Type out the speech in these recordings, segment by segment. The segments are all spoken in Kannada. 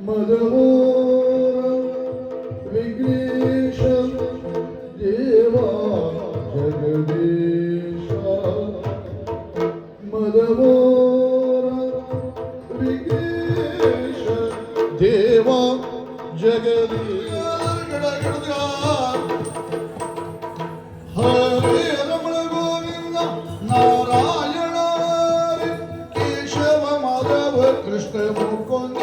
मदमोर विघ्नेश देवा जगदीश मदमोर विघ्नेश देवा जगदीश हरे रमण गोविंद नारायण केशव माधव कृष्ण मुकुंद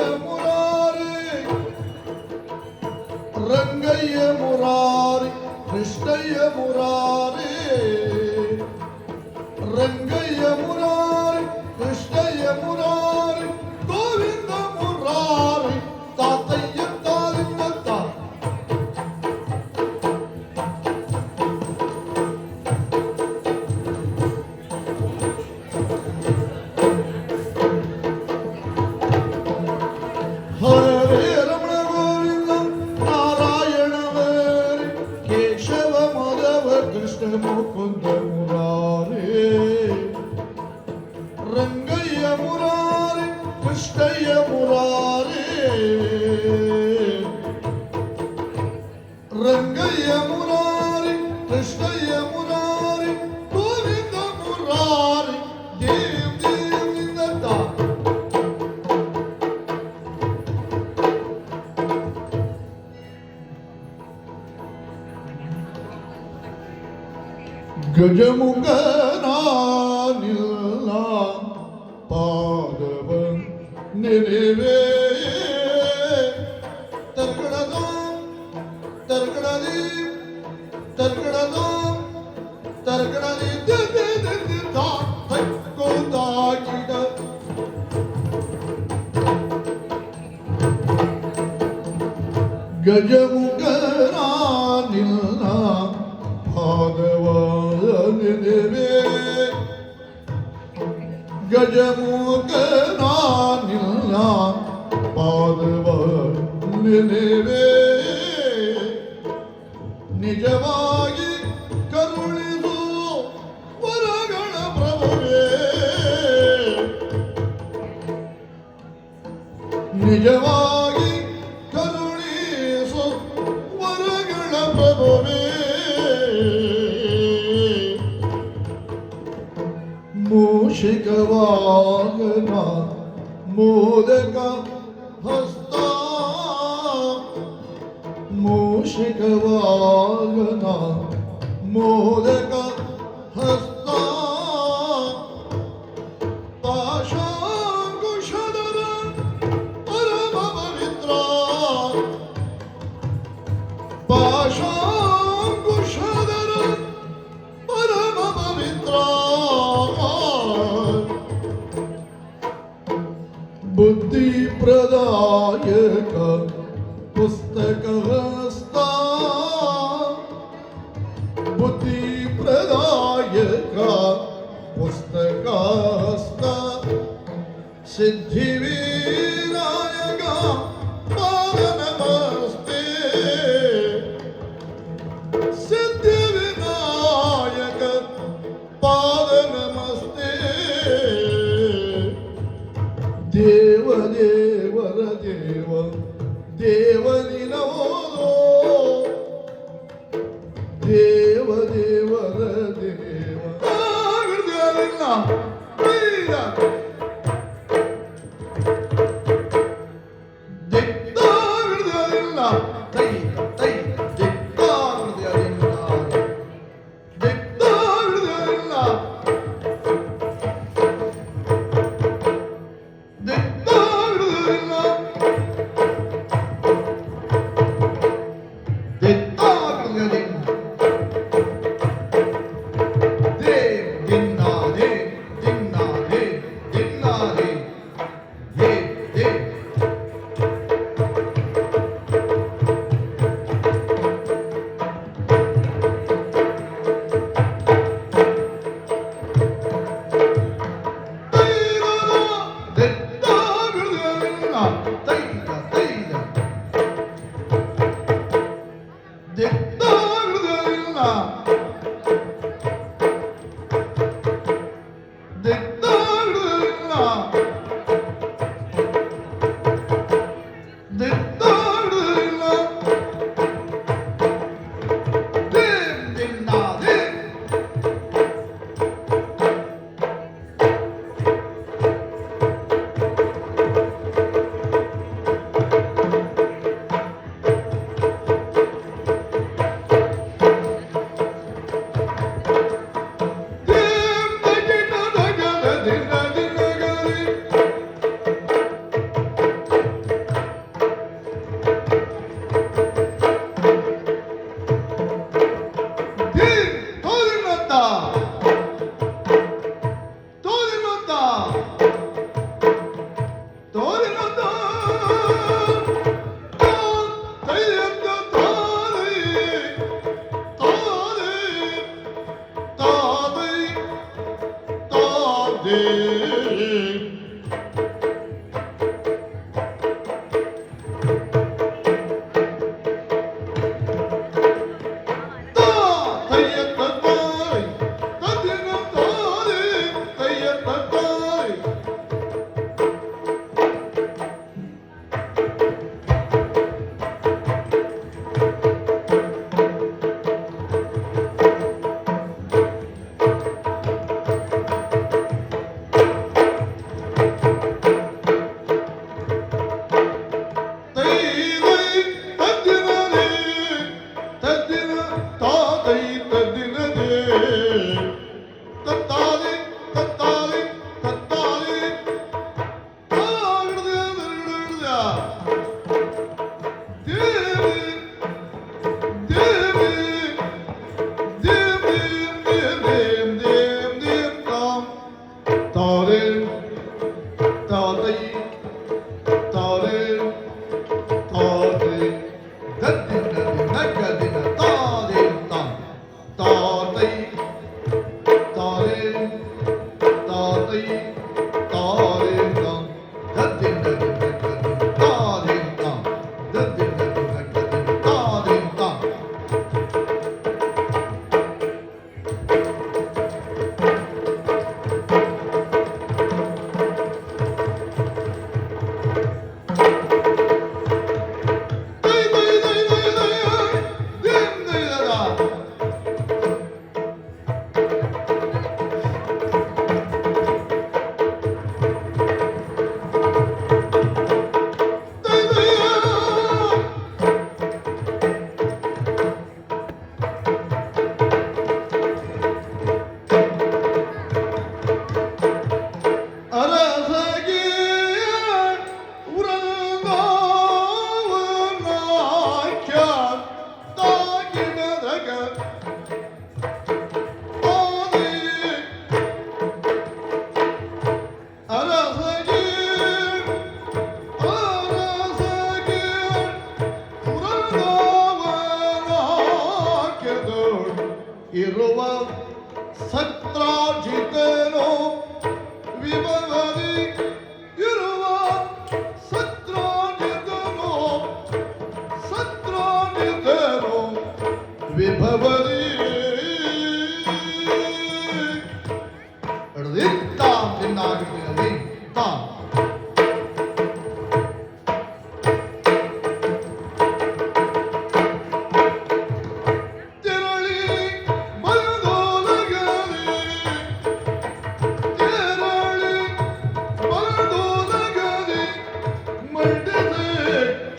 रंगय्य मुरारी कृष्णय्य मुरारी रंगय्य मुरारी कृष्णय्य मुरारी गोविंद मुरारी तातय्य तालिंगता हरे रमण गोविंद नारायण हरे केशव माधव कृष्ण मुकुंद मुरारे रंगय्य मुरारे कृष्णय्य मुरारे रंगय्य मुरारे कृष्णय्य मुरारे गोविंद मुरारे देव देव निंदता गजमुखना निल्ला पादवन निनेवे तरकड़दो तरकड़दी तरकड़दो तरकड़दी दे दे दे दे ता को दागिड गजमुखना निल्ला पादवानिवे गजमुखना निल्ला पादवानिवे निजವಾಗಿ ಕರುಣಿಸು ವರಗಳ ಪ್ರಭುವೇ ನಿಜವಾಗಿ ಕರುಣಿಸು ವರಗಳ ಪ್ರಭುವೇ ಮೂಷಿಕವಾಗನ ಮೋದಕ ಹಸ್ತ ಮೂಷಿಕವಾಗನ ಮೋದಕ ಹಸ್ತ ಪಾಶಾಂಕುಶಧರ ಪರಮ ಪವಿತ್ರ ಪಾಶಾಂಕುಶಧರ ಪರಮ ಪವಿತ್ರ बुद्धि प्रदायक पुस्तक हस्ता बुद्धि प्रदायक पुस्तक हस्ता सिद्धि विनायक पाद नमस्ते सिद्धि विनायक पाद नमस्ते देव देवर देव देवनिनवोदो देव देवर देव ಆಗುದಿಲ್ಲ ಬೇಡ ದಿಕ್ಕಾಗುದಿಲ್ಲ ತೈ ತೈ ದಿಕ್ಕಾಗುದಿಲ್ಲ ದಿಕ್ಕಾಗುದಿಲ್ಲ ತಾರೆ ತಾರೆ ದದ್ದಿನ ನಗದಿನ ತಾರೆ ತಾತೈ ತಾರೆ ತಾತೈ ತಾರೆ ದದ್ದಿನ ನಗದಿನ ತಾರೆ ದದ್ದಿನ ನಗದಿನ ತಾರೆ ಇರುವ ಸತ್ರಾಜಿತನೋ ವಿಭವದಿ ಇರುವ ಸತ್ರಾಜಿತನೋ ವಿಭವದಿ ತಾಂ ತಿನ್ನಾಗಿರುತ್ತದೆ ತಾಂ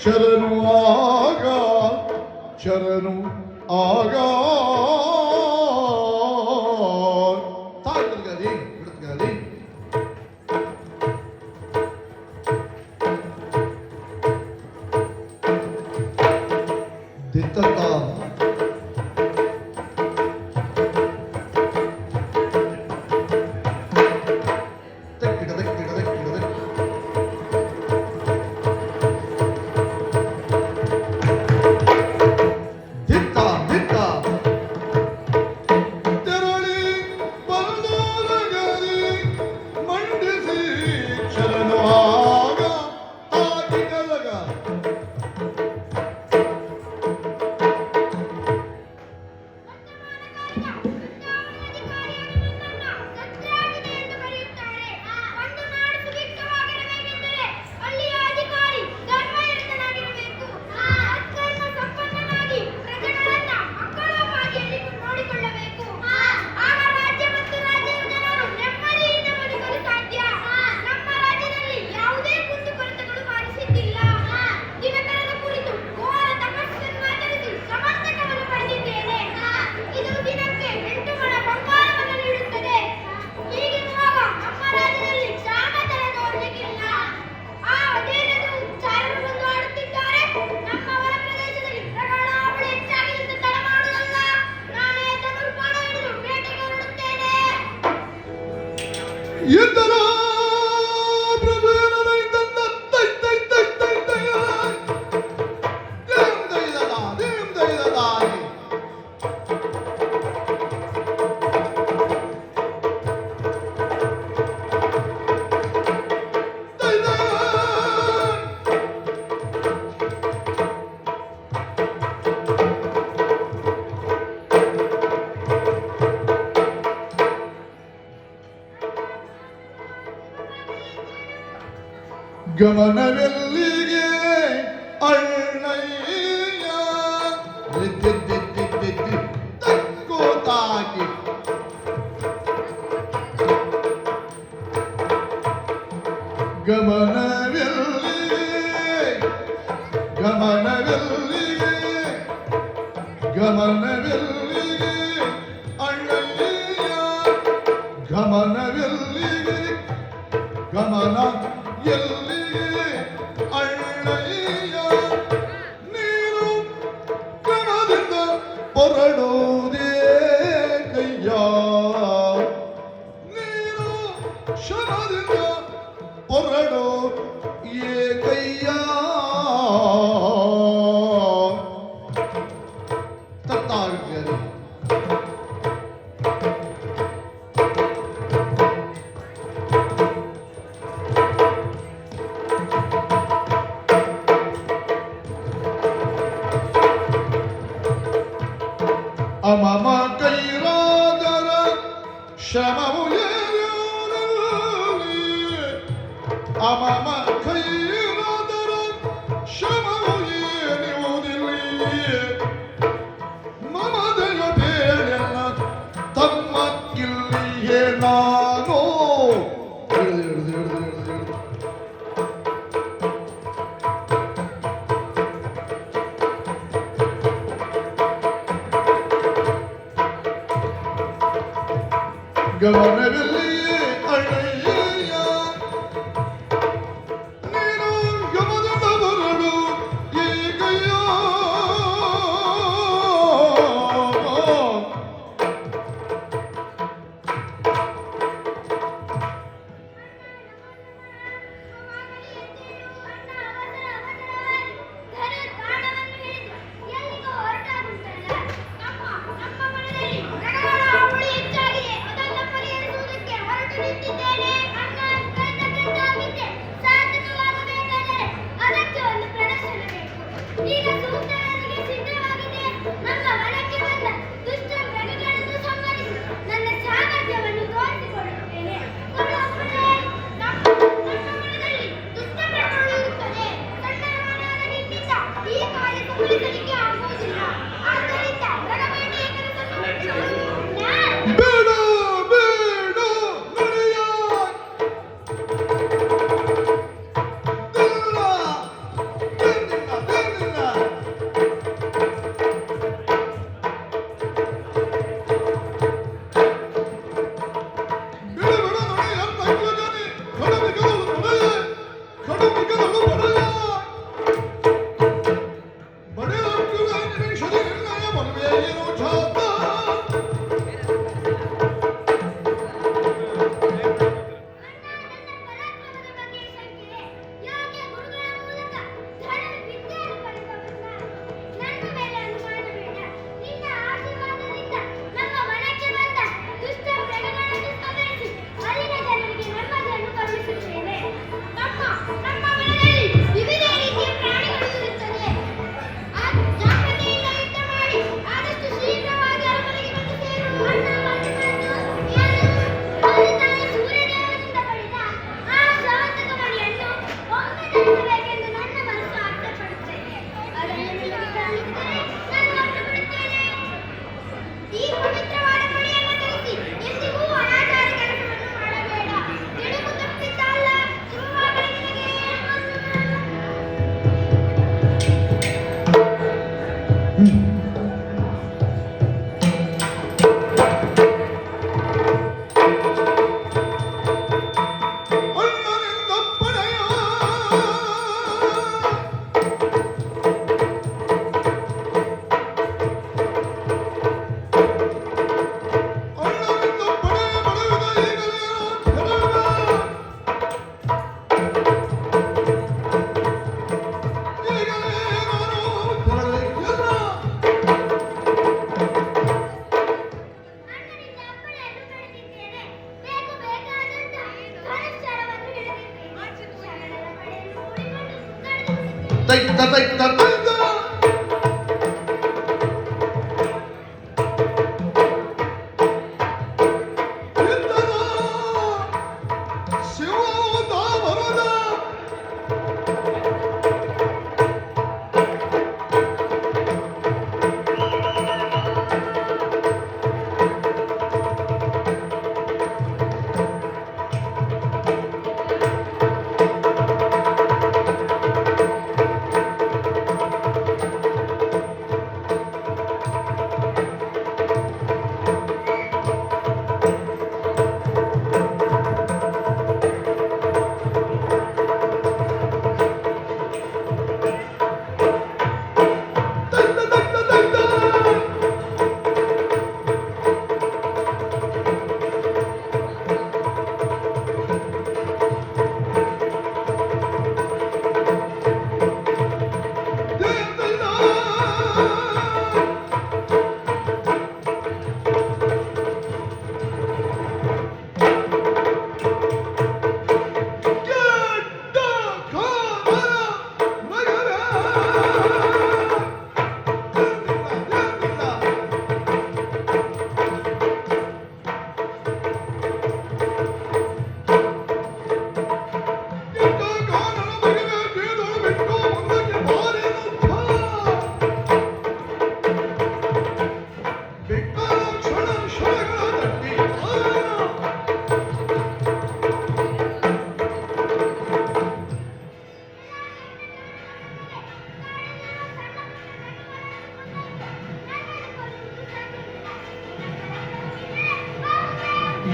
ಶರಣು ಆಗ ಶರಣು ಆಗ ತಾಯ್ತಲ್ಗದಿ ಬಿಡುತ್ತಗದಿ ದಿತ್ತತ್ತ ಎಂದರ ಪ್ರಭುವಿನ ತಂದ ತೈ ತೈ ತೈ ತೈ ತೈ ದೇಂ ದೈದದ ಗಮನವೆಲ್ಲಿಗೆ ಅಣ್ಣಯ್ಯ ತಕ್ಕೋತಾಗಿ ಗಮನವೆಲ್ಲಿಗೆ ಗಮನವೆಲ್ಲಿಗೆ ಗಮನವೆಲ್ಲಿಗೆ ಅಣ್ಣಯ್ಯ ಗಮನವೆಲ್ಲಿಗೆ ಗಮನ ಎಲ್ಲಿಗೆ ಅಣ್ಣಯ್ಯ ನೀನು ಗಣದಿಂದ ಹೊರಡುವುದೇ ಕಯ್ಯ ನೀನು ಶರದಿಂದ ಹೊರಡು ಏ ಕೈ ಕೈಯ ತತ್ತಾಗ್ಯರು ಅಮಮ ಕೈರಾದರ ಶ್ರಮವು ಏರುವುದಿಲ್ಲಿ. ಅಮಮ ಕೈರಾದರ ಶ್ರಮವು ಏರುವುದಿಲ್ಲಿ. ಮಮದೆಯ ಬೇಳೆಲ್ಲ ತಮ್ಮಕ್ಕಿಲ್ಲಿಯೇ ನಾನು ಹಿಡಿದು ಗಮನವಿಲ್ಲಿಯೇ ಅಣ್ಣಯ್ಯ ನೀನು ಯಮದಿಂದ ಬರಲು ಈಗಯ್ಯ. ಈಗ ಸೂತ್ರಗಳಿಗೆ ಸಿದ್ಧವಾಗಿದೆ. ನಮ್ಮ ವನಕ್ಕೆ ಬಂದ ದುಷ್ಟ ಮೃಗಗಳನ್ನು ಸಂಹರಿಸಿ ನನ್ನ ಸಾಮರ್ಥ್ಯವನ್ನು ತೋರಿಸಿಕೊಡುತ್ತೇನೆ. ನಮ್ಮ ವನದಲ್ಲಿ ದುಷ್ಟ ಮೃಗಗಳು ಇರುತ್ತದೆ. ಸಣ್ಣ ವನವಾದ ನಿನ್ನಿಂದ ಈ ಕಾರ್ಯ ಸಂಭವಿಸಲಿಕ್ಕೆ ಆಗುವುದಿಲ್ಲ. ಆದ್ದರಿಂದ ಮೃಗವೇಟೆಯ ಕೆಲಸವನ್ನು ಬೇಡ ಬೇಡ ನಡೆಯ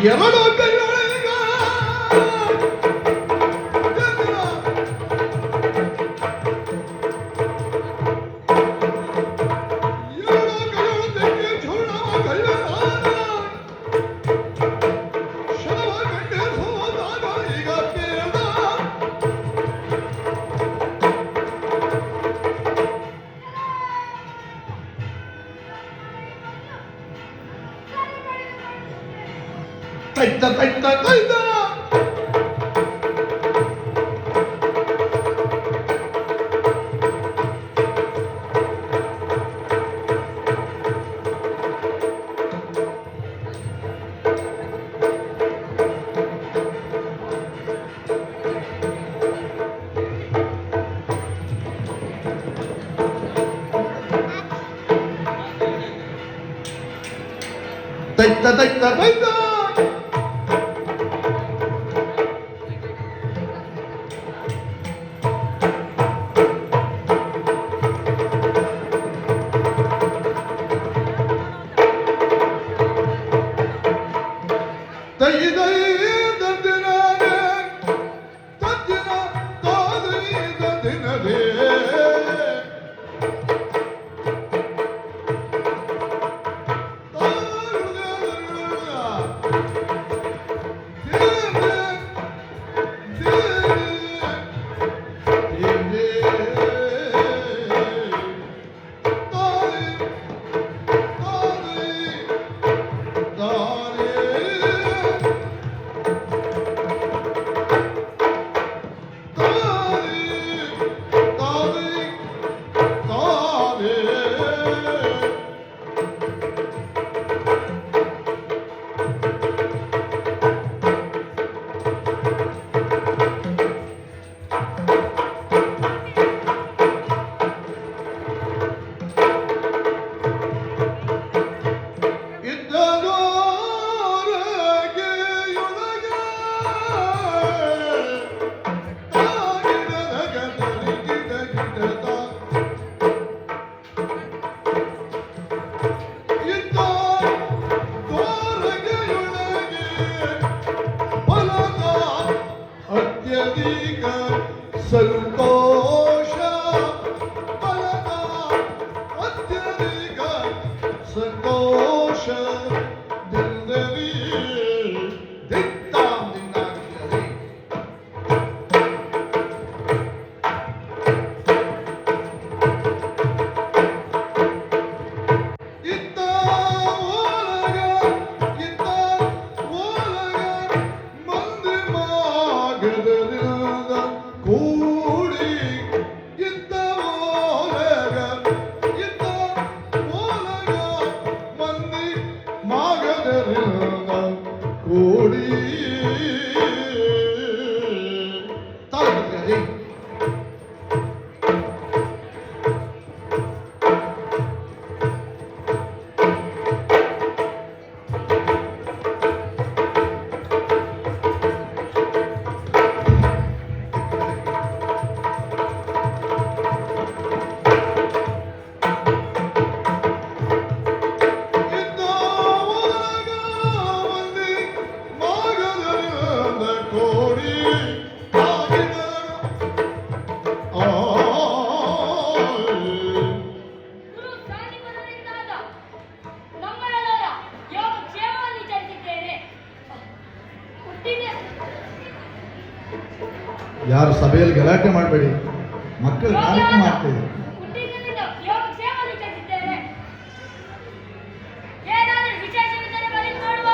ಎರಡು ಕೈಯೊಳಗ ತೈತ ತೈತ ತೈತ ತೈತ ತೈತ ತೈತ ಸಂತೋಷ ಬಲದ ಅತ್ಯಧಿಕ ಸಂತೋಷ ದಿನದಲ್ಲಿ ದಿತ್ತಾಂ ದಿನಾಗ್ತದೆ ಇತ್ತ ಓಲಗ ಮಂದಿ ಮಾಗದರಿಂದ ಕೂಡಿ ಇತ್ತ ಓಲಗ ಮಂದಿ ಮಾಗದರಿಂದ ಕೂಡಿ ತಾಳ್ತಾರೆ ಗುರು ಸಾನಿಪದರಿಂದಾದ ನಮ್ಮೆಲ್ಲರ ಯೋಗ ಕ್ಷೇಮವನ್ನು ವಿಚಾರಿಸಿದ್ದೇನೆ. ಹುಟ್ಟಿದ ಯಾರು ಸಭೆಯಲ್ಲಿ ಗಲಾಟೆ ಮಾಡಬೇಡಿ, ಮಕ್ಕಳು ಕಾರ್ಯಕ್ರಮ ಮಾಡ್ತೇವೆ. ಹುಟ್ಟಿನಿಂದ ಯೋಗ ಕ್ಷೇಮವನ್ನು ವಿಚಾರಿಸಿದ್ದೇನೆ. ಏನಾದರೂ ವಿಶೇಷವಿದ್ದರೆ ಬರೀ ನೋಡುವ.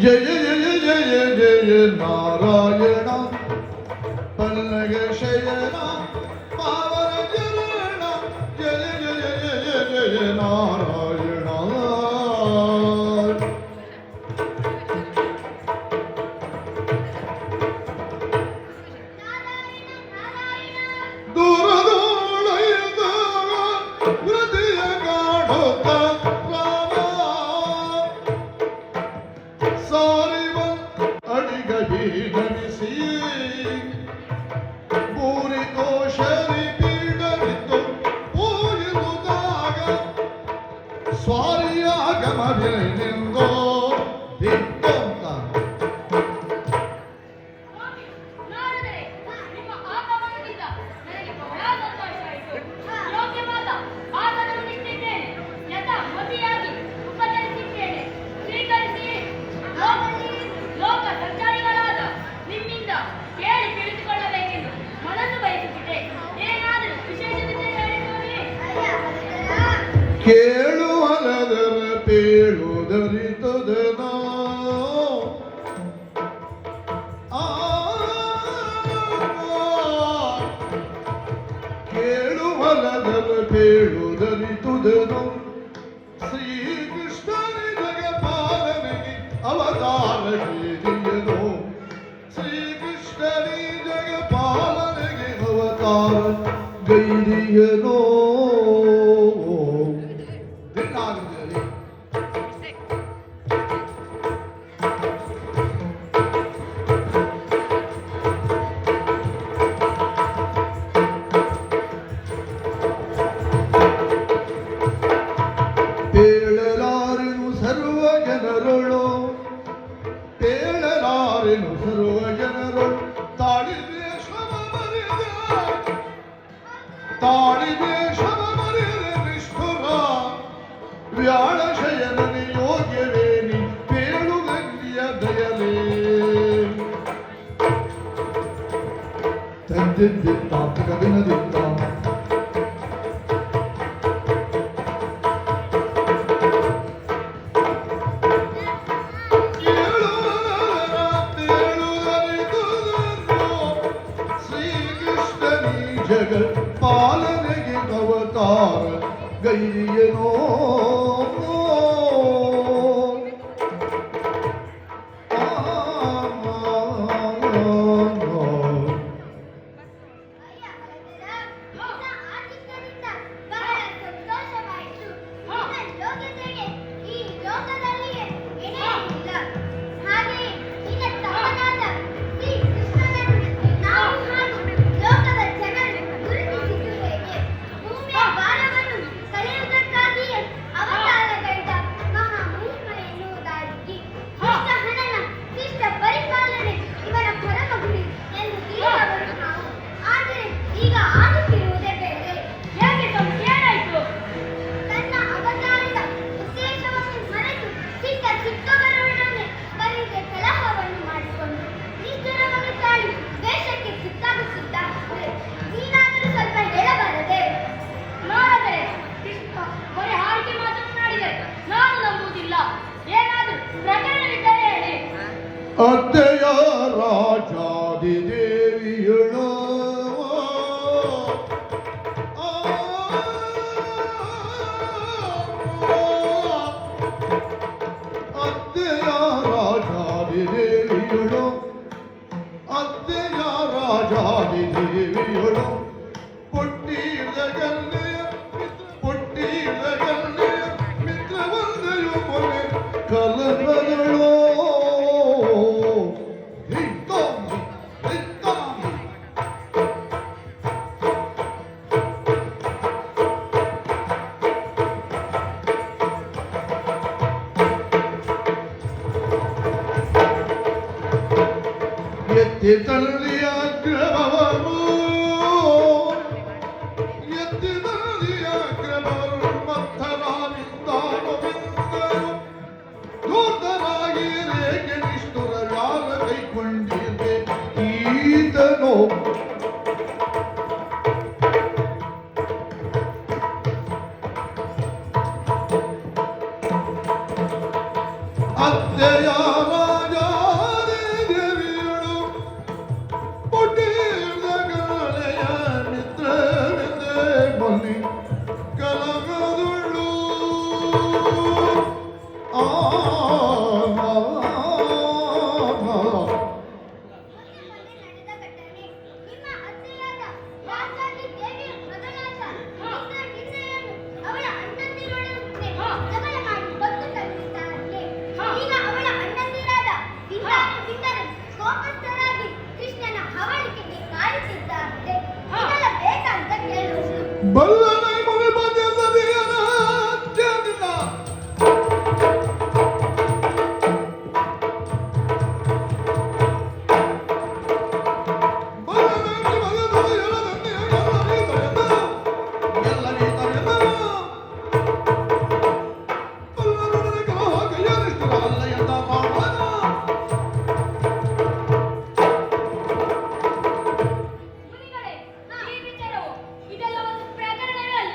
ಜಯ ಜಯ ಜಯ ಜಯ ನಾರಾಯಣ ಪಲ್ಲಗೆ ಶಯನ ಪಾವನ ಜರಣ ಜಯ ಜಯ ಜಯ ಜಯ ನಾರಾಯಣ ದೂರದೊಳಗಿದ್ದ ಹೃದಯ ಗಾಢೋತ ರಾಮ ಸಾರಿವ ಅಡಿಗಡಿ ನಮಿಸಿ ಪೂರಿ ಕೋಶರಿ ಪೀಡವಿತ್ತು ಪೂಜಿರುವಾಗ ಸ್ವಾರಿಯಾಗಮವಿರನೆಂದೋ ದಿಕ್ಕಂತ ಕೇಳುವಲದರ ಪೇಳುದರಿತದನ ಕೇಳುವಲದರ ಪೇಳುದರಿತುದನು ಶ್ರೀಕೃಷ್ಣನಿ ಜಗಪಾಲನಿಗೆ ಅವತಾರ ಗೈರಿಯನು ಶ್ರೀಕೃಷ್ಣನಿ ಜಗಪಾಲನಿಗೆ ಅವತಾರ ಗೈರಿಯನೋ ಪೇಳಲಾರೆನು ಸರ್ವ ಜನರಳು ಪೇಳಲಾರೆನು ಸರ್ವ ಜನರಳು ತಾಳಿದೆ ಶ್ರಮ ಮರೆದ ತಾಳಿದೆ ಶ್ರಮ ಮರೆದ ನಿಷ್ಠುರ ವ್ಯಾಳ ಶಯನನೆ ಯೋಗ್ಯವೇನಿ ಪೇಳು ಗಂಗಿಯ ದಯಲೇ ತಂದಿದ್ದ ಕದನದಿದ್ದ ಜಗತ್ ಪಾಲನೆಗೆ ಅವತಾರ ಗೈರಿಯನೋ ಅತ್ತೆಯ ರಾಜಾದಿ ದೇವಿಯಳು ಅತ್ತೆಯ ರಾಜಾದಿ ದೇವಿಯಳು ಅತ್ತೆಯ ರಾಜಾದಿ ದೇವಿಯಳು ಪೊಟ್ಟಿದ ಗಲ್ಲೆಯ ಮಿತ್ರವಂದೆಯು ಮೊರೆ ಕಲನದಳು ಎತ್ತಿ ತಳ್ಳಿಯ ಗ್ರಹವರು ಎತ್ತಿ ತಳ್ಳಿಯ ಗ್ರಹವರು ಮತ್ತರಾಗಿದ್ದಾನು ಬಿಂದರು ದೂತರಾಗಿ ರೇಖೆ ನಿಷ್ಠುರ ಯಾರ ಕೈಕೊಂಡಿದೆ ಈತನು ಅತ್ತೆಯ ಕಲಗದುಳ್ಳು ಬಲ್ಲನೆ ಮುನಿ ಬಂದಿದ್ದದಿಯನ ಚಂದಿನ ಬಲ್ಲನೆ ಮುನಿ ಬಂದಿದ್ದದಿಯನ ಎಲ್ಲ ನೀತರೆದ ಬಲ್ಲನೆ ಕಲಹ ಕೈಯರಿಷ್ಟರ ಅಲ್ಲ ಎಂದ ಮಾಡನ ಮುನಿಗಳೇ ಈ ವಿಚಾರವು ಇದೆಲ್ಲ ಒಂದು ಪ್ರಕರಣವೇ ಅಲ್ಲ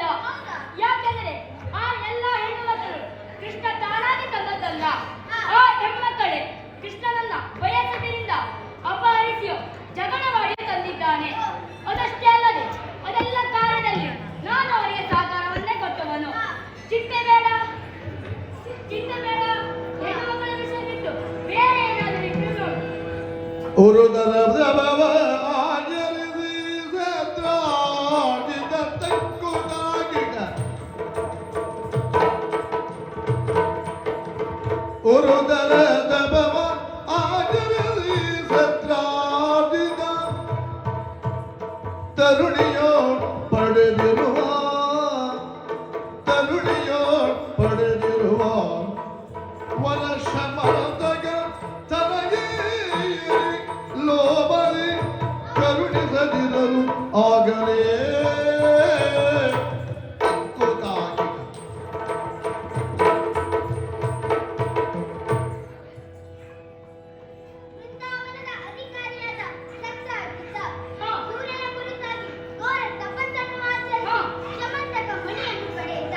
ಪಡೆದಿರುವ ತರುಣಿಯ ಪಡೆದಿರುವ ವರಶ ಮರದಗ ತನಗೆ ಲೋಬರಿ ಕರುಣಿಸದಿರಲು ಆಗಲೇ ವೃಂದಾವನದ ಅಧಿಕಾರಿಯಾದ ಸತ್ರಾಜಿತ ಸೂರ್ಯನ ಕುರಿತಾಗಿ ಘೋರ ತಪಸ್ಸನ್ನು ಆಚರಿಸಿ ಶಮಂತಕ ಮಣಿಯನ್ನು ಪಡೆದ.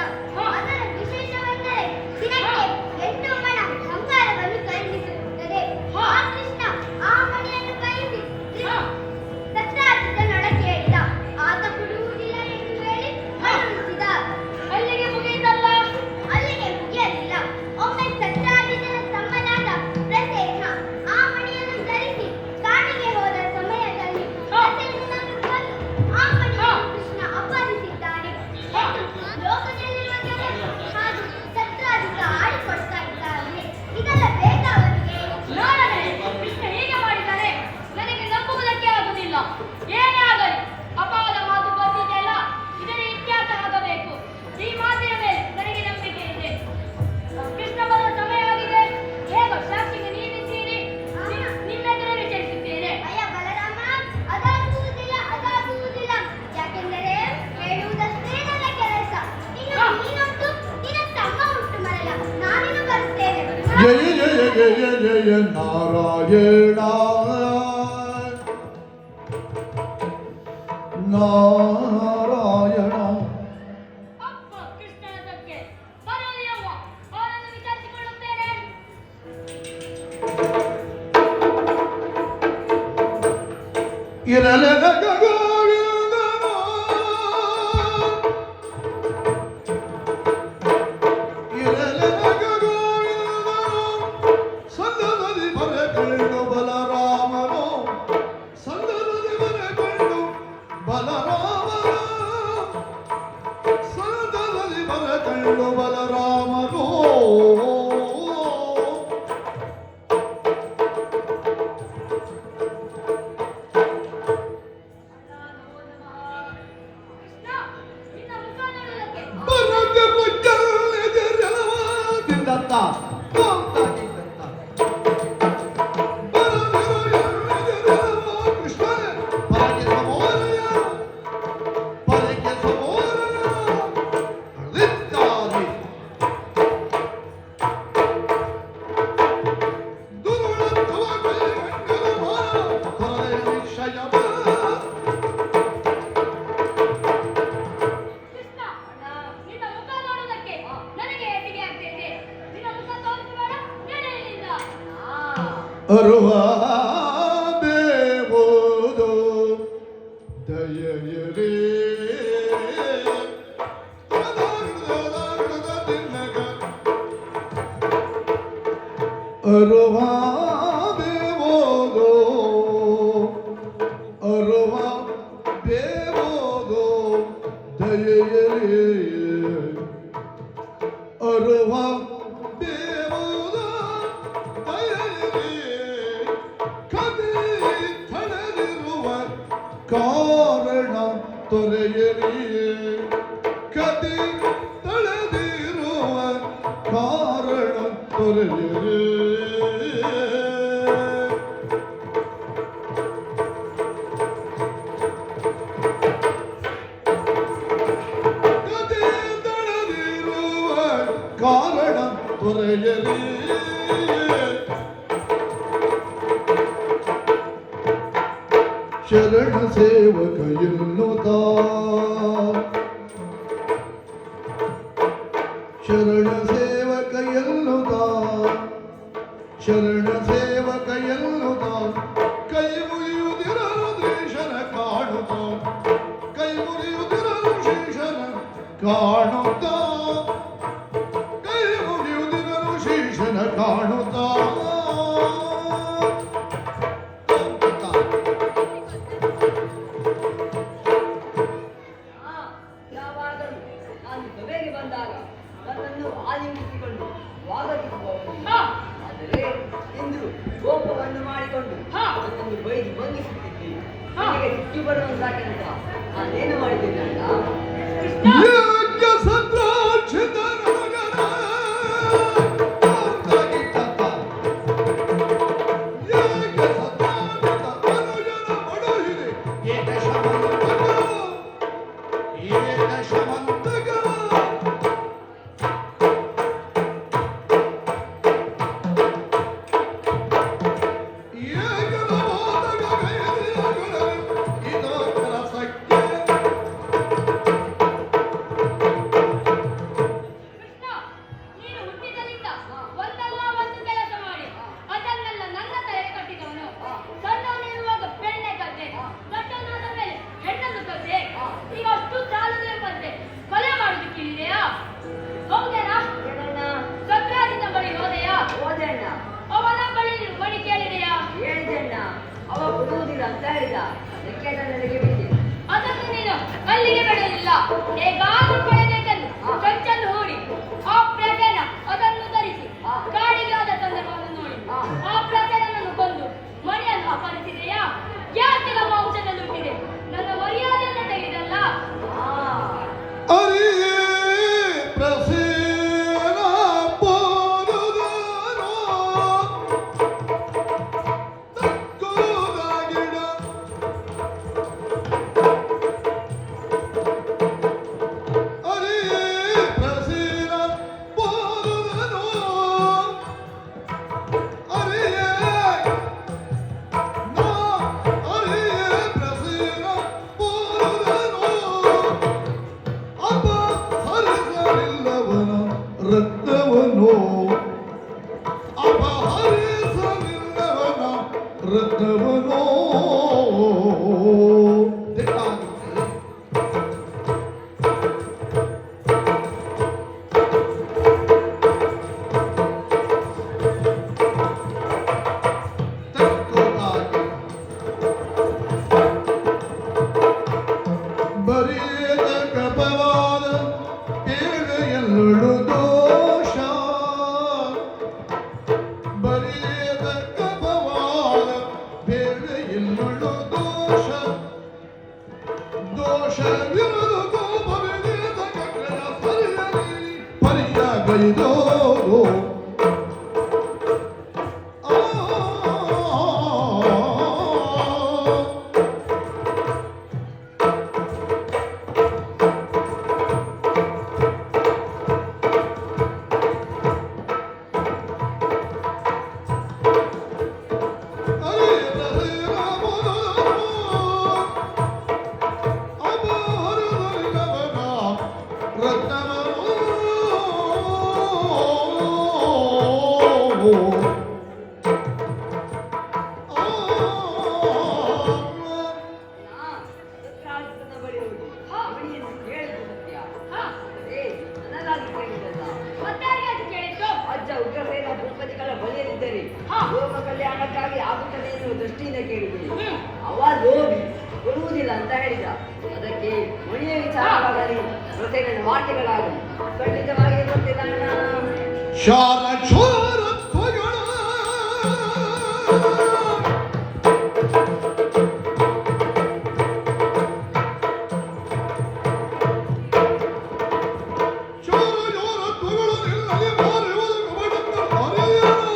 ಅದರ ವಿಶೇಷವೆಂದರೆ ದಿನಕ್ಕೆ 8 ಮಣ ಬಂಗಾರವನ್ನು ಕರುಣಿಸುತ್ತದೆ. ಆ ಕೃಷ್ಣ ಆ ಮಣಿಯನ್ನು ಕೈಸಿ ಸತ್ರಾಜಿತನೊಳಗೆ ಹೇಳಿದ. ಆತ ಕೊಡುವುದಿಲ್ಲ ಎಂದು ಹೇಳಿ ಕಳುಹಿಸಿದ. ಅಲ್ಲಿಗೆ ಮುಗಿಯಿತಲ್ಲ. ಅಲ್ಲಿಗೆ ಮುಗಿಯಲಿಲ್ಲ. ಒಮ್ಮೆ ಸತ್ರಾಜಿತನ ತಮ್ಮನಾದ ಪ್ರಸೇನ ಆ ಮಣಿಯನ್ನು ಧರಿಸಿ ಕಾಡಿಗೆ ಹೋದ ಸಮಯದಲ್ಲಿ ಪ್ರಸೇನನನ್ನು ಕೊಂದು ಆ ಮಣಿಯನ್ನು ಕೃಷ್ಣ ಅಪಹರಿಸಿದ್ದಾನೆ ಎಂದು ಲೋಕದಲ್ಲಿರುವ ಜನರು ಹಾಗೂ ಸತ್ರಾಜಿತ ಆಡಿಕೊಡ್ತಾ ಇದ್ದಾರೆ. ಇದೆಲ್ಲ ಬೇಕಾ ಅವನಿಗೆ? ನೋಡಲೇ ಕೃಷ್ಣ ಹೀಗೆ ಮಾಡಿದರೆ ನನಗೆ ನಂಬುವುದಕ್ಕೆ ಆಗುವುದಿಲ್ಲ. ಏನೇ ಆಗಲಿ ಅಪವಾದ ಮಾತು ಬಂದಿದೆಯಲ್ಲ, ಇದರ ಇತ್ಯರ್ಥ ಆಗಬೇಕು. ಈ ಮಾತಿನ ಮೇಲೆ ನನಗೆ ನಂಬಿಕೆ ಇದೆ. ಕೃಷ್ಣ ಬರುವ ಸಮಯ ಆಗಿದೆ. ಹೇಗೋ ಶಾಸ್ತ್ರಿಗೆ ನೀವಿದ್ದೀರಿ, ನಿಮ್ಮೆದುರೇ ವಿಚಾರಿಸುತ್ತೇನೆ. ಅಯ್ಯ ಬಲರಾಮ, ಅದಾಗುವುದಿಲ್ಲ ಅದಾಗುವುದಿಲ್ಲ. ಯಾಕೆಂದರೆ ಹೇಳುವುದಷ್ಟೇ ನನ್ನ ಕೆಲಸ. ಇನ್ನು ನೀನೊಂದು ನಿನ್ನ ತಮ್ಮ ಉಂಟು ಮರಲ. ನಾನಿನ್ನು ಬರುತ್ತೇನೆ. ಜಯ ಜಯ ಜಯ ಜಯ ನಾರಾಯಣ ನಾರಾಯಣ. ಅಪ್ಪ ಕೃಷ್ಣನ ಬಗ್ಗೆ ಬರಲಿ ಅವ್ವ, ಅವರನ್ನು ವಿಚಾರಿಸಿಕೊಳ್ಳುತ್ತೇನೆ. ಇರಲಗ ಸಂದದಲ್ಲಿ ಬರೆಕೊಂಡು ಬಲರಾಮನು ಸಂದದಲ್ಲಿ ಬರೆಕೊಂಡು ಬಲರಾಮನು ಸಂದದಲ್ಲಿ ಬರೆಕೊಂಡು ಬಲರಾಮನು ಕೃಷ್ಣ, ನಿನ್ನ ಮುಖ ನೋಡುವುದಕ್ಕೆ ಬರದ ಮುಚ್ಚಲಿದೆರವಾದಿಂದತ್ತ ಹೋಗ್ತಾಗಿದ್ದಂತ ಬರದಿರೋ ಕೃಷ್ಣನೇ ಪರಗೆ ಸಮೋದಯ ಪರಗೆ ಸಮೋದಯ ಅಳಿದ್ದಾನೆ ದುರುಳತ್ವ ಕೈಗಂಡನ ಹೊರದೆ ನಿಶ್ಚಯ ಕೃಷ್ಣ, ನಿನ್ನ ಮುಖ ನೋಡುವುದಕ್ಕೆ ನನಗೆ ಹೇಸಿಗೆ ಆಗ್ತಿದೆ. ನಿನ್ನ ಮುಖ ತೋರಿಸಬೇಡ, ನಡೆ ಇಲ್ಲಿಂದ. ಅರುವಾದೇವುದು ದಯೆಯರೇ ಅರುವಾದೇವುದು ಅರುವಾದೇವುದು ದಯೆಯರೇ ಅರುವಾದೇವುದು ದಯೆಯರೇ ಕದಿ ತಳೆದಿರುವ ಕಾರಣ ತೊರೆಯರಿ ಕದಿ ತಳೆದಿರುವ ಕಾರಣ ತೊರೆಯರಿ ಕದಿ ತಳೆದಿರುವ ಕಾರಣ ತೊರೆಯರಿ ಶರಣ ಸೇವಕ ಎನ್ನುತ್ತ ಶರಣ ಸೇವಕ ಎನ್ನುತ್ತ ಶರಣ ಸೇವಕ ಎನ್ನುತ್ತ ಕೈ ಮುರಿಯುವುದಿರಲು ದ್ವೇಷನ ಕಾಣುತ್ತ ಕೈ ಮುರಿಯುವುದಿರಲು ಶೀಶನ ಕಾಣುತ್ತ ಕೈ ಮುರಿಯುವುದಿರಲು ಶೀಶನ ಕಾಣುತ್ತ ಯಾವಾಗಲೂ ನಾನು ಸಭೆಗೆ ಬಂದಾಗ ನನ್ನನ್ನು ಆಲಿಂಗಿಸಿಕೊಂಡು ಸ್ವಾಗತಿಸುವವನು. ಆದರೆ ಇಂದು ಕೋಪವನ್ನು ಮಾಡಿಕೊಂಡು ನನ್ನನ್ನು ಬೈದು ಬಂಧಿಸುತ್ತಿದ್ದೀರಿ. ನನಗೆ ಸಿಟ್ಟು ಬರುವಂತಾಗಿ ಅಂತ ನಾನೇನು ಮಾಡಿದ್ದೇನೆ ಅಣ್ಣ? ಯಜ್ಞ ಸಂದ್ರಾಕ್ಷಿತ ನಗರ ತಾಗಿಟ್ಟಂತ ಯಜ್ಞ ಸಂದ್ರಾಕ್ಷಿತ ಅನುಜನ ಮಡುಹಿದೆ ಏಕ ಶಮಂತಕ ಕೃಷ್ಣ, ನೀನು ಹುಟ್ಟಿದಲ್ಲಿಂದ ಒಂದಲ್ಲ ಒಂದು ಕೆಲಸ ಮಾಡಿ ಅದನ್ನೆಲ್ಲ ನನ್ನ ತಲೆಗೆ ಕಟ್ಟಿದವನು. ಸಣ್ಣವನಿರುವಾಗ ಬೆಣ್ಣೆ ಕದ್ದೆ, ದೊಡ್ಡವನಾದ ಮೇಲೆ ಹೆಣ್ಣನ್ನು ಕದ್ದೆ, ಈಗ ಅಷ್ಟು ಸಾಲದೆಂಬಂತೆ ಕೊಲೆ ಮಾಡುವುದಕ್ಕಿದೆಯಾ? ಹೌದೇನಾ? ಏನಣ್ಣ? ಸತ್ರಾಜಿತ ಬಳಿ ಹೋದೆಯಾ? ಹೋದೆ ಅಣ್ಣ. ಅವನ ಬಳಿ ಬಳಿ ಕೇಳಿದೆಯಾ? ಹೇಳಿದೆ ಅಣ್ಣ. ಅವ ಬಿಡುವುದಿಲ್ಲ ಅಂತ ಹೇಳಿದ. ಅದಕ್ಕೆ ನನಗೆ ಬಿಟ್ಟೆ. ಅದನ್ನು ನೀನು ಅಲ್ಲಿಗೆ ಬಿಡಲಿಲ್ಲ. ಹೇಗಾದ್ರೂ ಪಡೆಬೇಕೆಂದು ಸಂಚನ್ನು ಹೂಡಿ ಆ ಪ್ರಜೆನ ಅದನ್ನು ಧರಿಸಿ ಕಾಡಿಗೆ ಆದ ಸಂದರ್ಭವನ್ನು ನೋಡಿ ಆ ಪ್ರಜೆನನ್ನು ಕೊಂದು ಮಣಿಯನ್ನು ಅಪಹರಿಸಿದೆಯಾ? ಯಾಕೆ ನಮ್ಮ ವಂಶದಲ್ಲಿ ಹುಟ್ಟಿದೆ? ನನ್ನ ಮರ್ಯಾದೆಯನ್ನು ತೆಗೆದಲ್ಲ. ಅರಿ ಪ್ರಸೇನ ಬೋಧನೋ ತಕ್ಕೋದಾಗಿಡ ಅರಿ ಪ್ರಸೇನ ಬೋಧನೋ ಅರಿ ನಾ ಅರಿ ಪ್ರಸೇನ ಬೋಧನೋ ಅಪಹರಿಸಲಿಲ್ಲವನ ರತ್ನವನೋ ಅಪಹರಿಸಲಿಲ್ಲವನ ರತ್ನವನೋ ದಿಕ್ಕಾಗುತ್ತೆ. ತಕ್ಕೋದಾಗಿ ಬರಿಯದ ಕಪವಾದ ಪೇಡೆಯಲ್ಲೊಳು ದೋಷ ಬರಿಯದ ಕಪವಾದ ಪೇಡೆಯಲ್ಲೊಳು ದೋಷ ದೋಷವಿರದು ಕೋಪವಿರದ ಕಕ್ಕಳ ಸರಿಯಲಿ ಪರಿಯಾಗೈದೋ ಸತ್ರಾಜಿತನ ಬಳಿ ಹೋಗಿ ಮಣಿಯನ್ನು ಕೇಳಿದ್ದು ಸತ್ಯ. ಹಾ, ಅದೇ ನನಗಾಗಿ ಕೇಳಿದಲ್ಲ. ಮತ್ತಾರಿಗಾದ್ರು ಕೇಳಿದ್ದು? ಅಜ್ಜ ಉಗ್ರಸೇನ ಭೂಪತಿಗಳ ಬಳಿಯಲ್ಲಿದ್ದರೆ ಹಾ. ಲೋಕ ಕಲ್ಯಾಣಕ್ಕಾಗಿ ಆಗುತ್ತದೆ ಎನ್ನುವ ದೃಷ್ಟಿಯಿಂದ ಕೇಳಿದೆ. ಹ್ಮ್. ಅವ ಲೋಭಿ ಕೊಡುವುದಿಲ್ಲ ಅಂತ ಹೇಳಿದ. ಅದಕ್ಕೆ ಮಣಿಯ ವಿಚಾರವಾಗಲಿ ಪ್ರಸೇನನ ಮಾಟೆಗಳಾಗಲಿ ಖಂಡಿತವಾಗಿ ಗೊತ್ತಿಲ್ಲ ಅಣ್ಣ. ಶಾರ ಕ್ಷೋರತ್ವಗಳ ಚೋರತ್ವಗಳು ನಿಲ್ಲದೆ ಮಾರುವುದು ಕಬಡನ್ನ ಅರಿಯೇನು.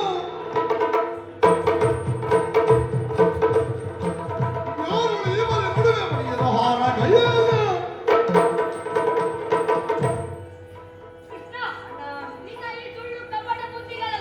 ಯಾರು ಇವರ ನಡುವೆ ಮಣಿಯದ ಹಾರಗೈಯಲ್ಲ. ಕೃಷ್ಣ, ನಿನ್ನ ಈ ಸುಳ್ಳು ಕಪಟ ಬುದ್ಧಿಗಳ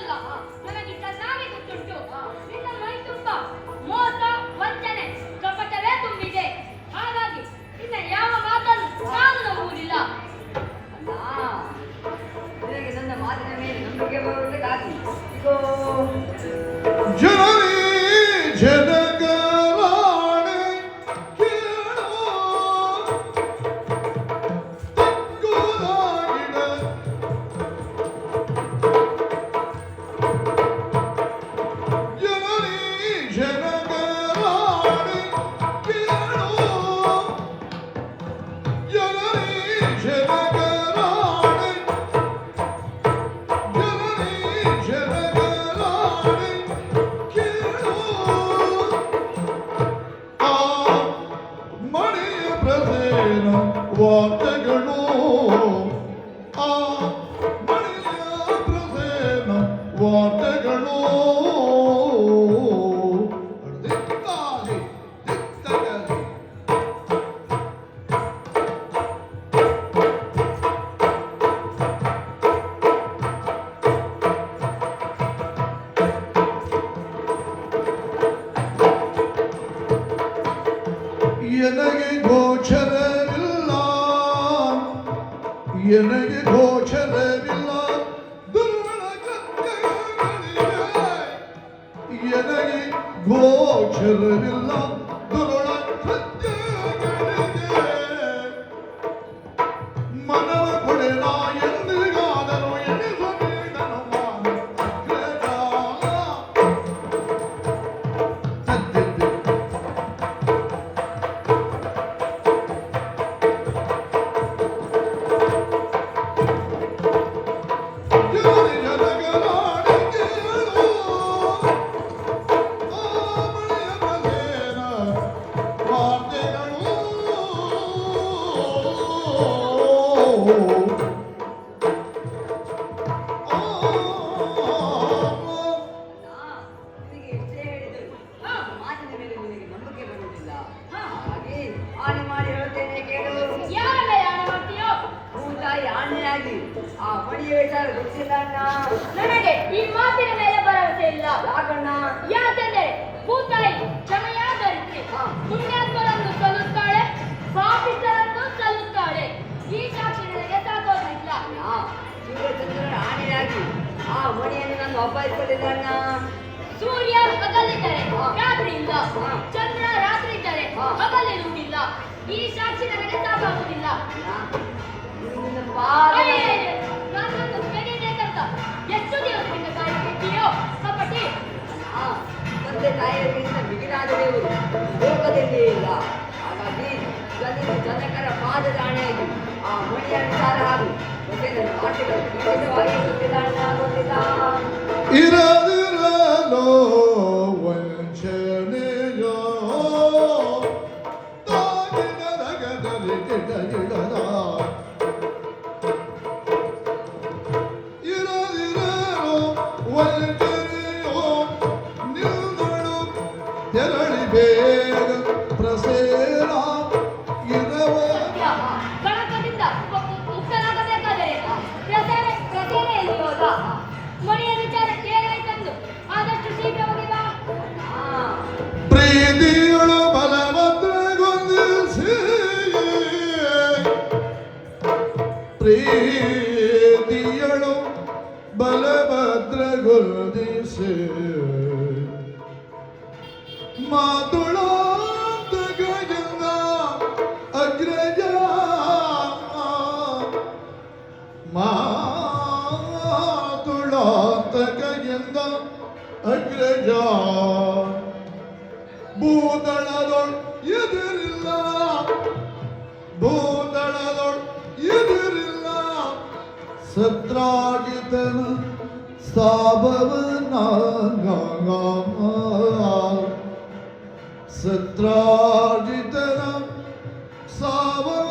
ವಾರ್ತೆಗಳು ಆ ಮಳೆಯ ಪ್ರಸೇನ ವಾರ್ತೆಗಳು ದಿಕ್ಕಾಗಿ ದಿಕ್ಕಗಲಿ ಎನಗೆ ಗೋಚರವಿಲ್ಲ ಎನಗೆ ಗೋಚರವಿಲ್ಲ ದುರ್ಬಲಗಳಿಗೆ ಎನಗೆ ಗೋಚರವಿಲ್ಲ ದುರ್ಬಲ ಸತ್ಯಗಳಿಗೆ ಮನವ ಕೊಡೆನ ಎಂದಿಗಾದರೂ ಎಣಿಸಬೇಡನು ಅಗ್ರಜ ಸದ್ಯಕ್ಕೆ ನಿನಗೆ ಎಷ್ಟೇ ಹೇಳಿದರು ಮಾತಿನ ಮೇಲೆ ನಿನಗೆ ನಂಬಿಕೆ ಬರುವುದಿಲ್ಲ. ಹಾಗಾಗಿ ಆಣೆ ಮಾಡಿ ಹೇಳುತ್ತೇನೆ ಕೇಳು. ಯಾರ ಮೇಲೆ ಆಣೆ ಮಾಡ್ತೀಯೋ? ಭೂತಾಯಿ ಆಣೆಯಾಗಿ ಆ ಮಣಿಯ ವಿಚಾರ ಗೊತ್ತಿಲ್ಲ ಅಣ್ಣ. ನನಗೆ ಈ ಮಾತಿನ ಮೇಲೆ ಭರವಸೆ ಇಲ್ಲ. ಯಾಕಣ್ಣ? ಯಾಕೆಂದರೆ ಭೂತಾಯಿ ಕ್ಷಮೆಯಾದರಿಸಿ ಹಾ. ಪುಣ್ಯಾತ್ಮರನ್ನು ಸಲ್ಲುತ್ತಾಳೆ, ಪಾಪಿಷ್ಟರನ್ನು ಸಲ್ಲುತ್ತಾಳೆ. ಈ ಸಾಕ್ಷಿ ನನಗೆ ಸಾಕೋದಿಲ್ಲ. ಅಣ್ಣ, ಸೂರ್ಯಚಂದ್ರರ ಆಣೆಯಾಗಿ ಆ ಮಣಿಯನ್ನು ನಾನು ಅಪಾಯಿಸಲಿಲ್ಲ ಅಣ್ಣ. ಸೂರ್ಯ ಹಗಲಿದ್ದರೆ ಹಾ. ರಾತ್ರಿ ಇಲ್ಲ, ಹಾ. ಚಂದ್ರ ರಾತ್ರಿ ಇದ್ದರೆ ಹಾ. ಹಗಲಿರುವುದಿಲ್ಲ. ಈ ಸಾಕ್ಷಿ ನನಗೆ ಸಾಕಾಗುವುದಿಲ್ಲ. ಅಣ್ಣ, ನೀನು ನಿನ್ನ ಪಾದ ಅಯ್ಯಯ್ಯಯ್ಯ, ನನ್ನನ್ನು ತೆಗೆಯಬೇಕಂತ ಎಷ್ಟು ದಿವಸದಿಂದ ಕಾಯುತ್ತಿದ್ದೀಯೋ ಕಪಟಿ. ತಂದೆ ತಾಯಿಯರಿಗಿಂತ ಮಿಗಿಲಾದವರು ಲೋಕದಲ್ಲಿ ಇಲ್ಲ. ಹಾಗಾಗಿ ಜನಕರ ಪಾದದ ಆಣೆಯಾಗಿ ಆ ಮಣಿಯ ವಿಚಾರ ಹಾಗೂ ಮತ್ತೆ ನನ್ನ ಮಾತುಗಳು ಖಂಡಿತವಾಗಿ ಗೊತ್ತಿಲ್ಲ ಅಣ್ಣ, ಗೊತ್ತಿಲ್ಲ. ಇರದಿರಲೋ ವಂಚನೆಯೋ ತಾಗಿನ ರಗದಲ್ಲಿ ಗಿಡಗಿಡದ ಇರದಿರಲೋ ವಂಚನೆಯೋ ನಿಲ್ದಳು ತೆರಳಿ ಬೇಗ ಪ್ರಸೇನ ಇರವ ಕಣಕದಿಂದ ಮುಕ್ತನಾಗಬೇಕಾದರೆ ಪ್ರಸೇನೆಯಲ್ಲಿ ಹೋದ ಮಣಿಯ ವಿಚಾರ ಕೇಳಬೇಕೆಂದು ಆದಷ್ಟು ಶೀಘ್ರವಾಗಿ ಬಾ. ಪ್ರೀತಿಯಳು ಬಲಭದ್ರಗೊಂದಿಸಿ ಪ್ರೀತಿಯಳು ಬಲಭದ್ರಗೊಂದಿಸಿ ಮಾತುಳಾಂತ ಗಜಂಗ ಅಗ್ರಜ ಮಾತುಳಾಂತ ಗಜಂಗ ಅಗ್ರಜ ಭೂದಳದೊಳ್ ಎದುರಿಲ್ಲ ಭೂದಳದೊಳ್ ಎದುರಿಲ್ಲ ಸತ್ರಾಜಿತನ ಸ್ಥಾಪವನ ಸತ್ರಾಜಿತನ ಸಾವನ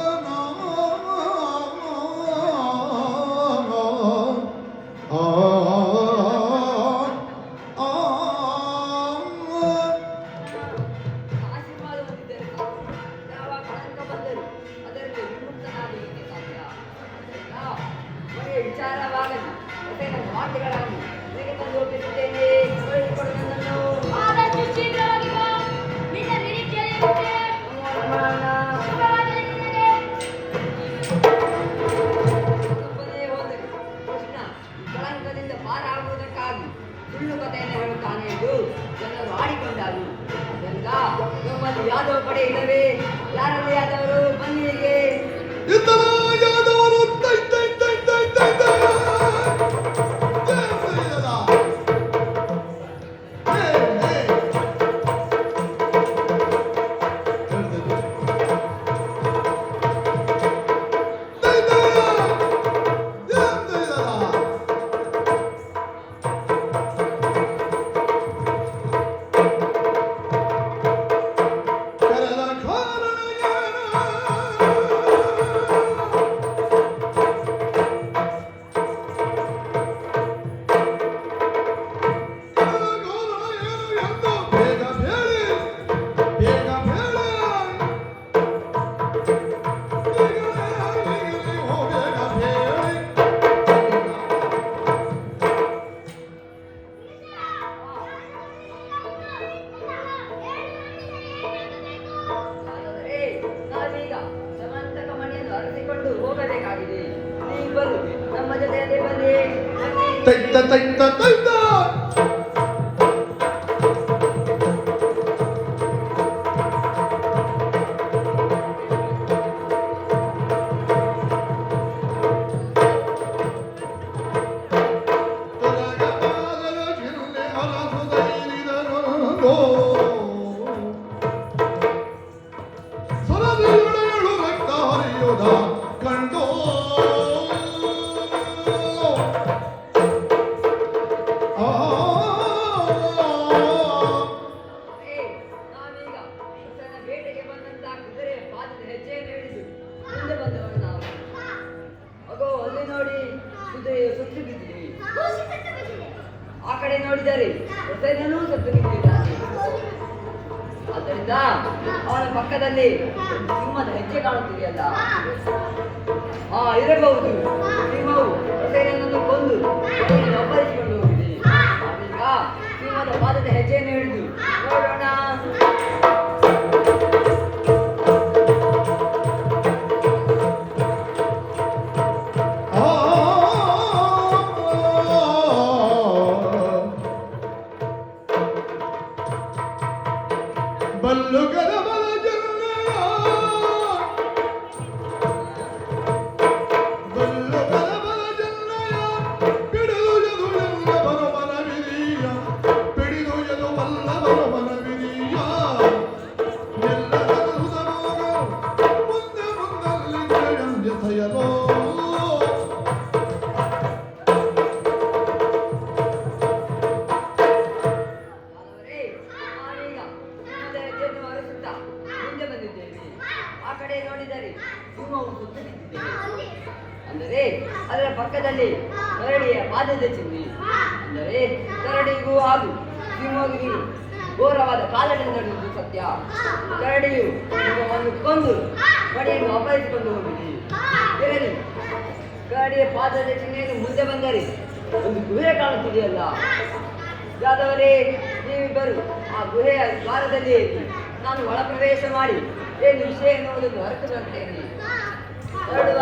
ಆಶೀರ್ವಾದ ಹೊಂದಿದ್ದರೆ ಯಾವ ಕಳಂಕ ಬಂದರೂ ಅದರಲ್ಲಿ ವಿಮುಕ್ತನಾಗಲಿಕ್ಕೆ ಸಾಧ್ಯ. ಮನೆಯ ವಿಚಾರವಾಗಲಿ ಮತ್ತೆ ನನ್ನ ಮಾತುಗಳನ್ನು ನಿನಗೆ ತಂದು ಒಪ್ಪಿಸುತ್ತೇನೆ. ಕಳುಹಿಸಿಕೊಡು ನನ್ನನ್ನು. ಆದಷ್ಟು ಶೀಘ್ರವಾಗಿ ಬಾ. ನಿನ್ನ ನಿರೀಕ್ಷೆಯಲ್ಲಿ ಇರುತ್ತೇನೆ. ನಮೋ ನಮಃ. ಶುಭವಾಗಲಿ ನಿನಗೆ. ಒಬ್ಬನೇ ಹೋದರೆ ಕೃಷ್ಣ ಕಳಂಕದಿಂದ ಪಾರಾಗುವುದಕ್ಕಾಗಿ ಸುಳ್ಳು ಕಥೆಯನ್ನು ಹೇಳುತ್ತಾನೆ ಎಂದು ಜನರು ಆಡಿಕೊಂಡರು. ಅದರಿಂದ ನಮ್ಮಲ್ಲಿ ಯಾದವ ಪಡೆ ಇಲ್ಲವೇ? ಯಾರಲ್ಲಿ ಯಾದವರು? ಬನ್ನಿಗೆ. ಇದ್ದಲ್ಲ ಯಾದವರು ತೈ ತೈ ತೈ ತೈ ತೈ ತೈ ಜಯ ಶ್ರೀರಾಮ. ಹೇ ಹೇ ನಡೆಸಿಕೊಂಡು ಹೋಗಬೇಕಾಗಿದೆ. ನೀವಿಬ್ಬರು ನಮ್ಮ ಜೊತೆಯಲ್ಲಿ ಬನ್ನಿ. ತೈತ ತೈತ ತೈತ ಕಂಡೋ ನಾವೀಗ ಹೊಸನ ಬೇಟೆಗೆ ಬಂದಂತ ಕುದುರೆಯ ಪಾದದ ಹೆಜ್ಜೆಯನ್ನು ಹಿಡಿದು ಮುಂದೆ ಬಂದವರು ನಾವು. ಅಗೋ ಅಲ್ಲಿ ನೋಡಿ, ಕುದುರೆಯು ಸುತ್ತು ಬಿದ್ದಿದೆ. ಆ ಕಡೆ ನೋಡಿದರೆ ಹೊಸನೂ ಸತ್ತು ಬಿದ್ದಿದ್ದಾನೆ. ಆದ್ದರಿಂದ ಅವನ ಪಕ್ಕದಲ್ಲಿ ಸಿಂಹದ ಹೆಜ್ಜೆ ಕಾಣುತ್ತಿದೆಯಲ್ಲ, ಇರಬಹುದು. ಸಿಂಹವು ಹೊಸನನ್ನು ಕೊಂದು ಅಪಹರಿಸಿಕೊಂಡು ಹೋಗಿದೆ. ಈಗ ಸಿಂಹದ ಪಾದದ ಹೆಜ್ಜೆಯನ್ನು ಹಿಡಿದು ನೋಡೋಣ. ಬಲ್ಲುಗದ ಬಲ ಜನ್ನಯ ಬಲ್ಲುಗದ ಬಲ ಜನ್ನಯ ಪಿಡಿದು ಯದು ಎಲ್ಲವರ ಮನವಿರಿಯ ಪಿಡಿದು ಯದು ವಲ್ಲವರ ಮನವಿರಿಯ ಎಲ್ಲರ ಹೃದಯೋಗ ಮುಂದೆ ಮುಂದಲ್ಲಿ ಜಯಂಜಯಲೋ ಮುಂದೆ ಬಂದಿದ್ದೇವೆ. ಆ ಕಡೆ ನೋಡಿದರೆ ಸಿಂಹವು ಸುತ್ತು ಬಿದ್ದಿದೆ. ಅಂದರೆ ಅದರ ಪಕ್ಕದಲ್ಲಿ ಕರಡಿಯ ಪಾದದ ಚಿಹ್ನೆ. ಅಂದರೆ ಕರಡಿಗೂ ಹಾಗೂ ಸಿಂಹವಿಗೂ ಘೋರವಾದ ಕಾಲಡಿಂದ ಸತ್ಯ. ಕರಡಿಯು ಸಿಂಹವನ್ನು ಕೊಂದು ಕರಡಿಯನ್ನು ಅಪಹರಿಸಿಕೊಂಡು ಹೋಗಿದೆ. ಇರಲಿ, ಕರಡಿಯ ಪಾದದ ಚಿಹ್ನೆಯನ್ನು ಮುಂದೆ ಬಂದರೆ ಒಂದು ಗುಹೆ ಕಾಣುತ್ತಿದೆಯಲ್ಲ. ಯಾದವರೇ, ನೀವಿಬ್ಬರು ಆ ಗುಹೆಯ ದ್ವಾರದಲ್ಲಿ ನಾನು ಒಳ ಪ್ರವೇಶ ಮಾಡಿ ಏನು ವಿಷಯ ಎನ್ನುವುದನ್ನು ಅರಿತು ಬರ್ತೇನೆ. ಹೊರಡುವ.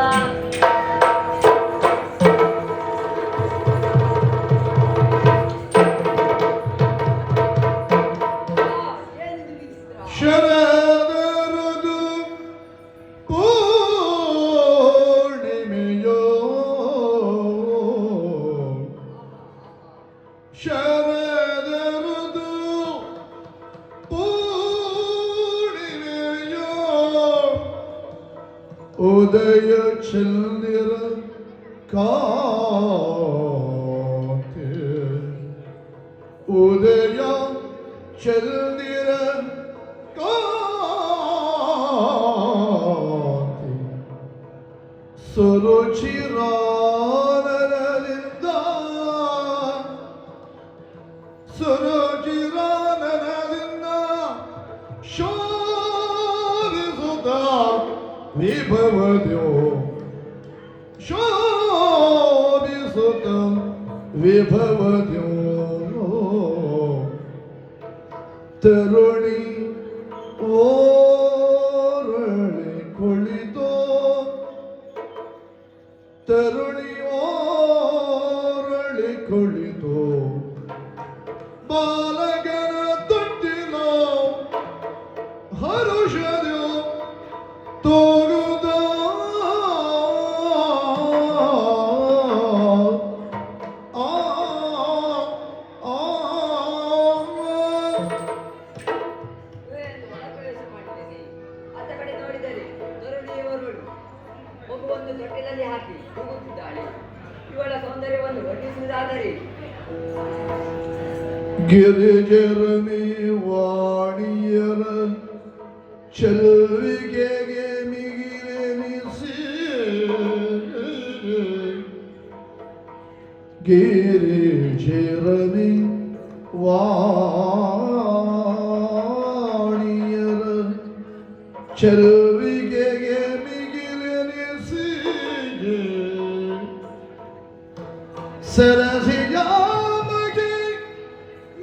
ಶರದರದು ಪೂರ್ಣಿಮೆಯೋ ಶರದರದು ಪೂರ್ಣಿಮೆಯೋ ಉದಯ ಚಂದಿರ ಕಾಂತಿ ಉದಯ ಚಂದಿರ ಕಾಂತಿ ಸುರುಚಿರಾನನದಿಂದ ಸುರುಚಿರಾನನದಿಂದ ಶೋಭಿಸುತ್ತ ವಿಭವದ್ಯೋ ಶೋಭಿಸುತ್ತ ವಿಭವದ್ಯೋ ತರುಣಿ ಓರಳೆ ಕುಳಿತೋ ತರುಣಿ ಓರಳೆ ಕುಳಿತೋ ಬಾಲಕನ ತೊಟ್ಟಿಲೋ ಹರುಷದ್ಯೋ ತೋರುದ ಗುಹೆಯನ್ನು ಒಳ ಪ್ರವೇಶ ಮಾಡಿದ್ದೇನೆ. ಅತ್ತ ಕಡೆ ನೋಡಿದರೆ ತರುಣಿಯವಳು ಮಗುವನ್ನು ತೊಟ್ಟಿಲಲ್ಲಿ ಹಾಕಿ ಕೂಗುತ್ತಿದ್ದಾಳೆ. ಇವಳ ಸೌಂದರ್ಯವನ್ನು ವರ್ಣಿಸುವುದಾದರೆ ಗಿರಿಜರಮಿ ವಾಣಿಯರ ಚೆಲ್ವಿಗೆಗೆ ಮಿಗಿಲೆನಿಸಿ ಗಿರಿಜರಮಿ ವಾಣಿಯರ ಚೆಲ್ವಿಗೆಗೆ ಮಿಗಿಲೆನಿಸಿ ಸರಸಿಯಾಮಗೆ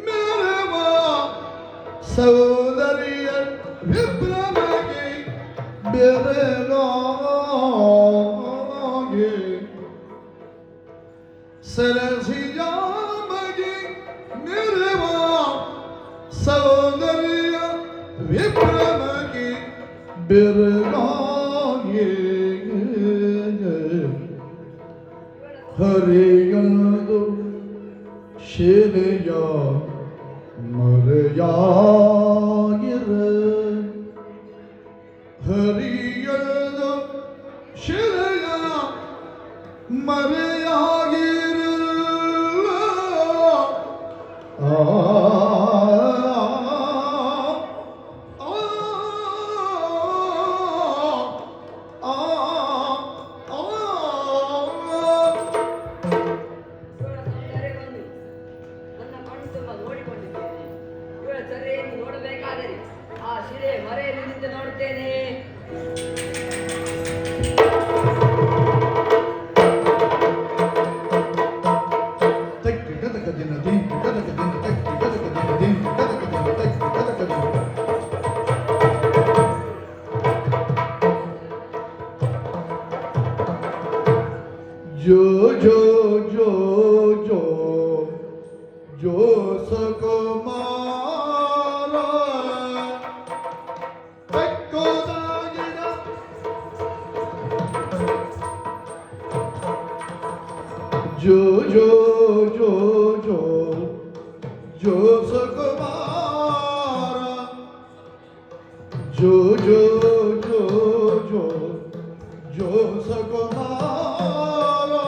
ಮೆರವ ಸೌಂದರ್ಯ ವಿಭ್ರಮಗೆ ಬೆರಗೋ ಸರಸಿಜಾಮಗೆ ಮೆರವ ಸೌಂದರ್ಯ ವಿಭ್ರಮಗೆ ಬೆರಗಾಗೆ ಹರಿಯದು ಶೇನೆಯ ಮರೆಯಾಗಿರ ಹರಿಯದು ಶೇನೆಯ ಮರೆಯಾಗಿರ ಆ ನನ್ನ ಕಣ್ಣು ತುಂಬ ನೋಡಿಕೊಂಡಿದ್ದೇನೆ. ಇವಳ ಚರ್ಯೆಯನ್ನು ನೋಡಬೇಕಾದರೆ ಆ ಶಿಲೆ ಮರೆಯಲ್ಲಿ ನಿಂತು ನೋಡುತ್ತೇನೆ. जो जो जो जो जो सकुमारा ತೆಕ್ಕೋದಾಗಿಡ जो जो जो जो जो सकुमारा जो जो जो जो जो सकुमारा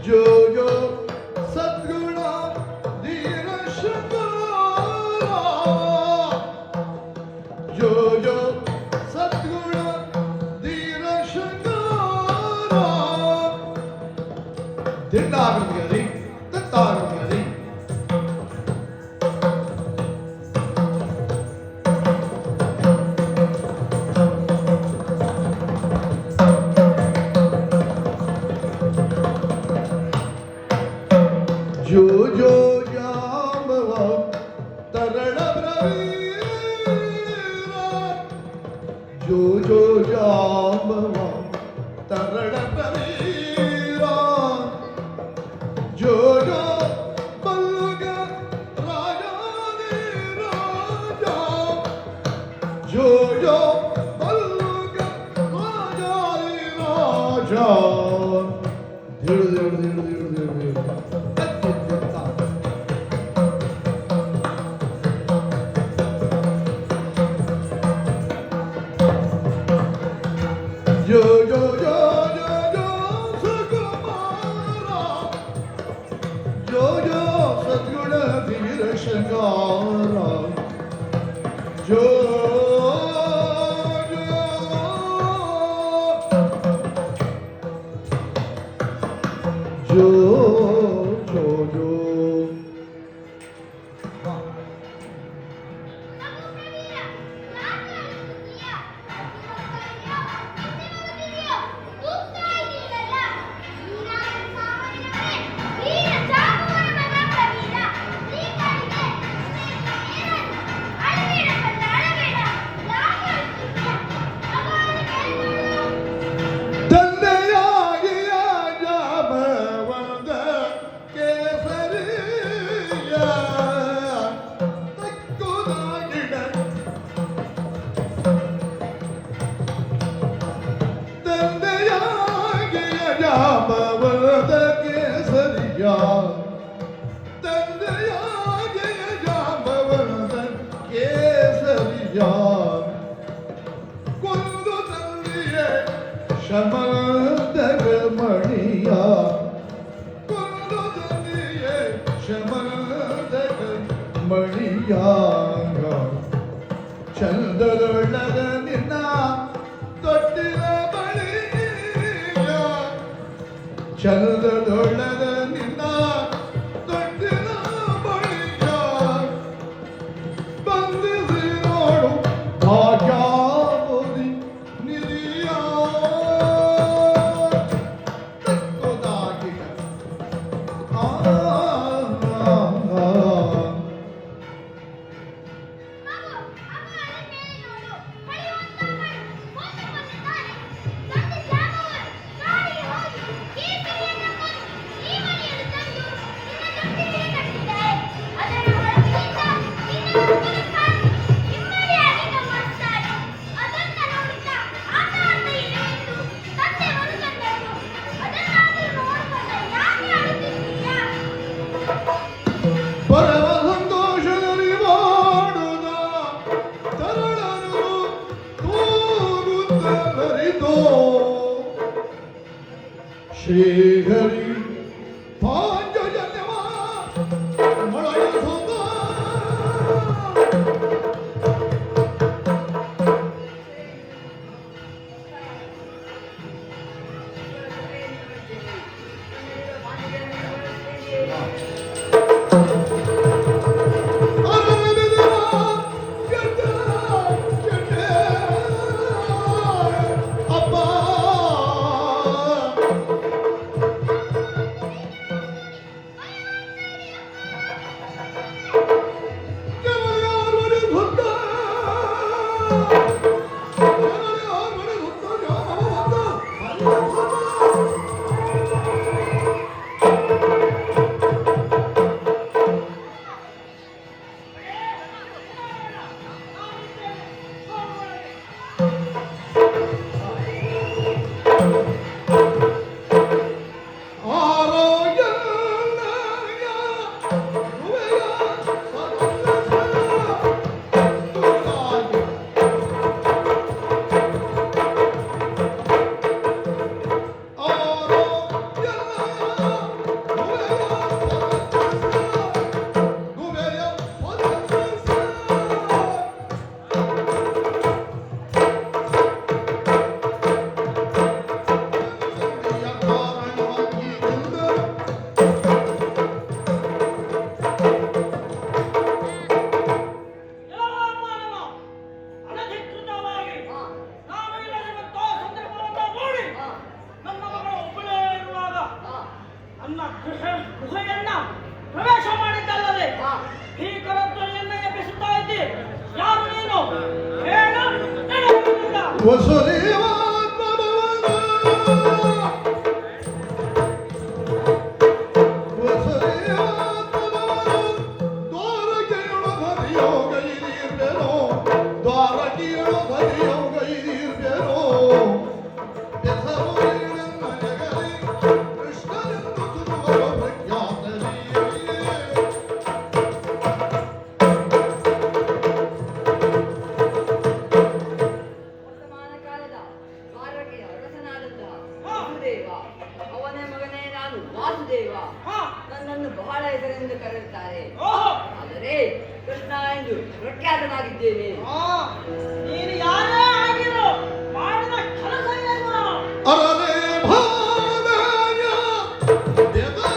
जो जो सद्गुण दीन शंकरा जो जो सद्गुण दीन शंकरा दिंडागरी दत्तागरी जो जो जामवा तरड़ प्रवीरा जो जो जामवा तरड़ प्रवीरा जो जो बल्लुग राजा ने राजा जो जो बल्लुग राजा ने राजा धीरे धीरे धीरे धीरे धीरे जो जो जो जो जो सुकुमारा जो जो सद्गुण वीर शंकारा जो जो जो जो हाँ ತಂದೆಯಾಗಿಯ ಜಾಮವನದ ಕೇಸರಿಯ ತಕ್ಕುದಾಗಿಡ ತಂದೆಯಾಗಿಯ ಜಾಮವನದ ಕೇಸರಿಯ ತಂದೆಯಾಗಿಯ ಜಾಮವನದ ಕೇಸರಿಯ ಕೊಂದು ತಂದೆಯೇ ಶಮದಗ ಮಣಿಯ ಕೊಂದು ತಂದೆಯೇ ಶಮದಗ ಮಣಿಯ ಚಂದದೊಳ್ಳದ ನಿನ್ನ ತೊಟ್ಟಿಲ ಬಳಿಯ ಚಂದದೊಳ್ಳದ ನಿನ್ನ ತೊಟ್ಟಿಲ ಬಳಿಯ ಬಂದಿಸಿ ನೋಡು ಭಾಗ್ಯಾವಧಿ ನಿಧಿಯ ತಕ್ಕೋದಾಗಿಡ ಆ Thank you. ಶ್ರೀಹರಿ ಪಾಂಚಜನ್ಯವ ಮೊಳಗೆ ಸೊಂದ ಗುಹೆಯನ್ನ ಪ್ರವೇಶ ಮಾಡಿದ್ದಲ್ಲದೆ ಈ ಕರತ್ವನೆಯನ್ನ ಎಬ್ಬಿಸುತ್ತಾ ಇದ್ದಿ. ಯಾರು ನೀನು? ಹೇಳು. ವಸುದೇವ ವರ್ತಮಾನ ಕಾಲದ ಭಾರತೀಯ ಅರಸನಾದಂತಹ ವಾಸುದೇವ, ಅವನ ಮಗನೇ ನಾನು ವಾಸುದೇವ. ನನ್ನನ್ನು ಬಹಳ ಹೆಸರಿಂದ ಕರೆಯುತ್ತಾರೆ, ಆದರೆ ಕೃಷ್ಣ ಎಂದು ಪ್ರಖ್ಯಾತನಾಗಿದ್ದೇನೆ. ನೀನು ಯಾರೇ ಆಗಿರೋ ಮಾಡಿದ ಕೆಲಸ ಏನು? ಅರೇ ಭಾವಯ ದೇವರ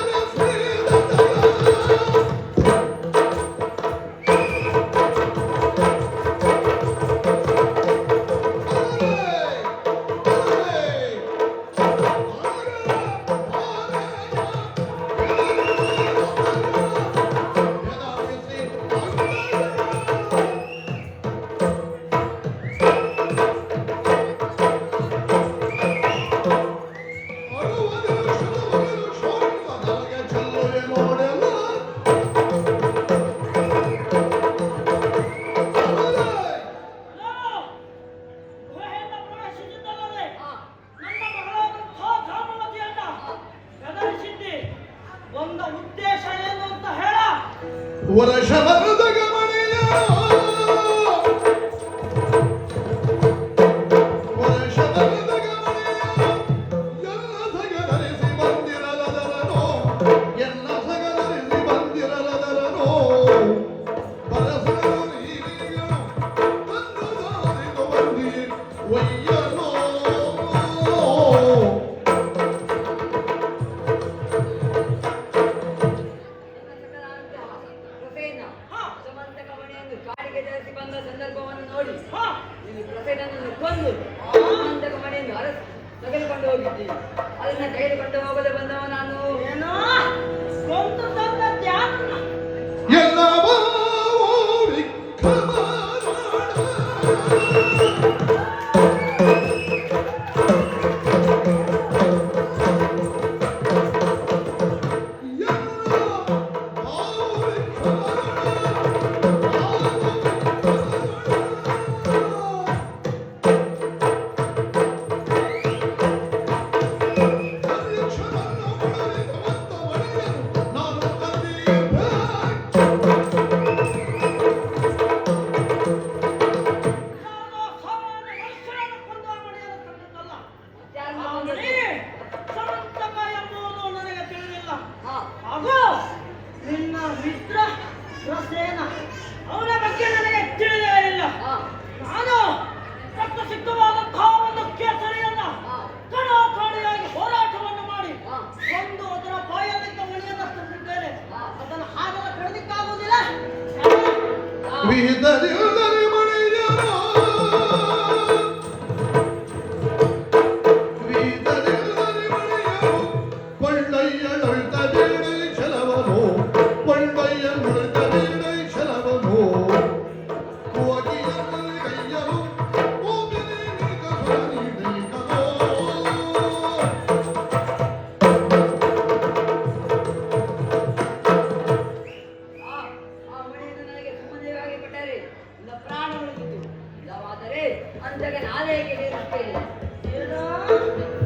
ಗುಹೆಯನ್ನ ಪ್ರವೇಶಿಸಿದ್ದಲ್ಲದೆ ನನ್ನ ಮಗಳಾದಂತಹ ಧಾಮವತಿಯನ್ನ ಬೆದರಿಸಿದ್ದಿ. ಒಂದು ಉದ್ದೇಶ ಏನು ಅಂತ ಹೇಳ. ವರಷವರದ ಗಮನೆಯ ವರಷವರದ ಗಮನೆಯ ಎಲ್ಲ ಸಗದರಿಸಿ ಬಂದಿರಲದರನೋ ಎಲ್ಲ ಸಗದರಿಸಿ ಬಂದಿರಲದರನೋ ಬರಸರು ನೀರಿಗಳು ಬಂದು ದಾರಿದು ಬಂದಿ ಒಯ್ಯಲೋ ಪ್ರಸೇನ ಸಮಂತಕ ಮಣಿಯನ್ನು ಕಾಡಿಗೆ ಧರಿಸಿ ಬಂದ ಸಂದರ್ಭವನ್ನು ನೋಡಿ ನೀನು ಪ್ರಸೇನನ್ನು ಕೊಂದು ಸಮಂತಕ ಮಣಿಯನ್ನು ತೆಗೆದುಕೊಂಡು ಹೋಗಿದ್ದಿ. ಅದನ್ನ ತೆಗೆದುಕೊಂಡು ಹೋಗದೆ ಬಂದವ ನಾನು. ಏನೋ ಕೊಂದು ತಂದದ್ಯಾರನ್ನ? ಎಲ್ಲವೋ ವಿಕ್ರಮರಾಣ ನಾನು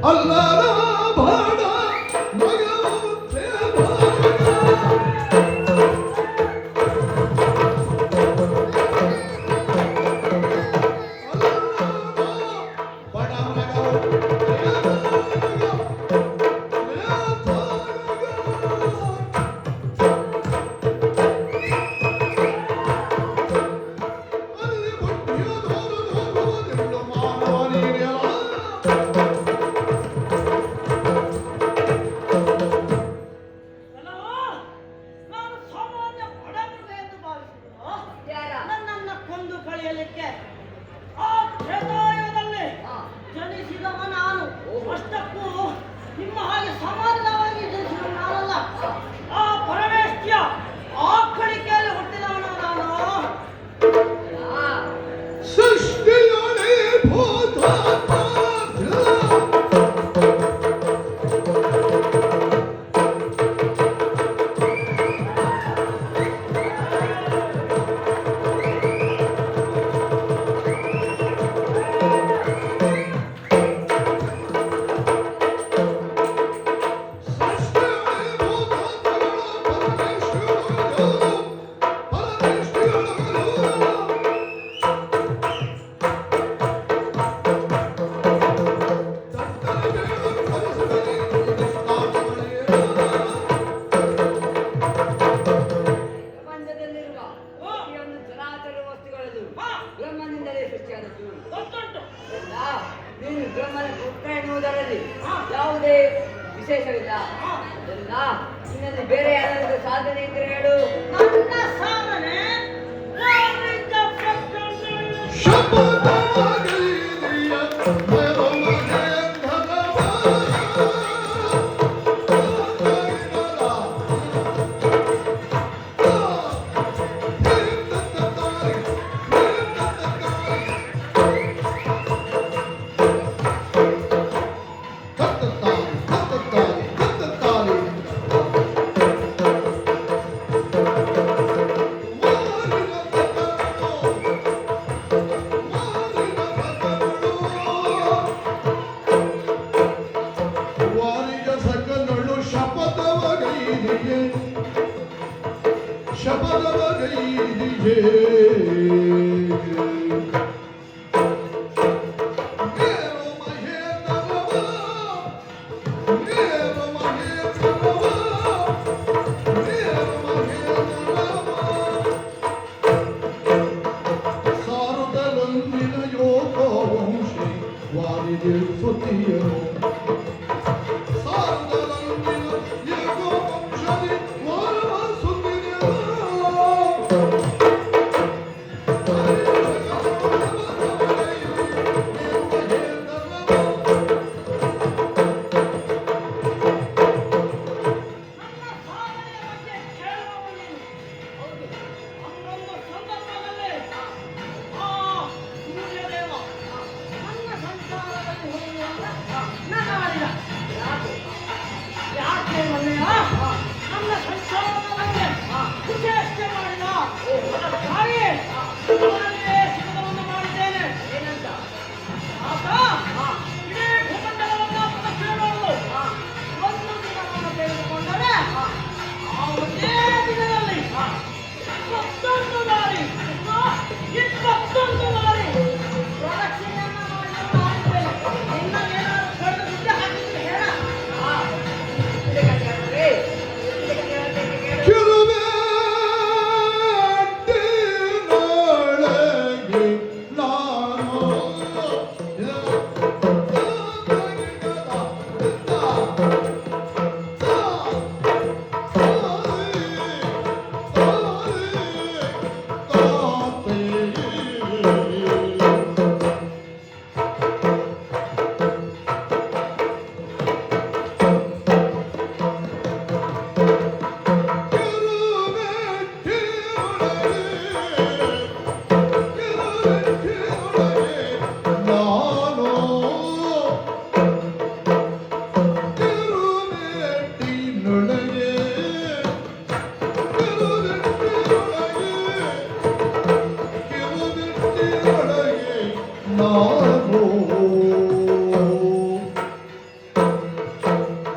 ಅಲ್ಲರ ಬಾಡ ನಗವಂತೆ ಅಲ್ಲವೋ, ನಾನು ಸಾಮಾನ್ಯ ಬಡವನು ಎಂದು ಭಾವಿಸಿದ್ರು ಯಾರ? ನನ್ನನ್ನು ಕೊಂದು ಕಳೆಯಲಿಕ್ಕೆ ಆ ತ್ರೇತಾಯುಗದಲ್ಲಿ ಜನಿಸಿದವ ನಾನು. ಅಷ್ಟಕ್ಕೂ ನಿಮ್ಮ ಹಾಗೆ ಸಮಾನವಾಗಿ ಜನಿಸಿದ ನಾನಲ್ಲ. ಆ ಪರಮೇಶ್ವರ ಆಕಳಿಕೆಯಲ್ಲಿ ಹುಟ್ಟಿದವನು ನಾನು. ಆ, ಸೃಷ್ಟಿಯೊಳೆ ಭೂತಾತ್ಮ ಪ್ರಪಂಚದಲ್ಲಿರುವ ಪ್ರತಿಯೊಂದು ಚರಾಚರ ವಸ್ತುಗಳಲ್ಲೂ ಹಾ. ಬ್ರಹ್ಮನಿಂದಲೇ ಸೃಷ್ಟಿಯಾದದ್ದು. ಗೊತ್ತುಂಟು. ಅಲ್ಲ, ನೀನು ಬ್ರಹ್ಮನ ಪುತ್ರ ಎನ್ನುವುದರಲ್ಲಿ ಹಾ. ಯಾವುದೇ ವಿಶೇಷವಿಲ್ಲ. ಹಾ. ಅದರಿಂದ ನಿನ್ನಲ್ಲಿ ಬೇರೆ ಯಾರಾದರೂ ಸಾಧನೆ ಇದ್ರೆ ಹೇಳು. ನನ್ನ ಸಾಧನೆ ವಾಣಿಜ್ಯ ಪ್ರಕಟಣೆ. ಶಪಥವಾಗಿದೆಯ ವಾರಿಯ ಸಕಲಳು ಶಪಥವಗೈದಿಯೇ ಶಪಥವಗೈದಿಯೇ ದೇವ ಮಹೇಂದ್ರವ ದೇವ ಮಹೇಂದ್ರವ ದೇವ ಮಹೇಂದ್ರವ ಸಾರುದಲೊಂದಿನ ಯೋಗವಂಶಿ ವಾರಿದೆ ಸುತಿಯರು ಸಾರುದಲೊಂದಿನ ಯೋಗವಂಶದಿ ವಾರವ ಸುತಿಯರು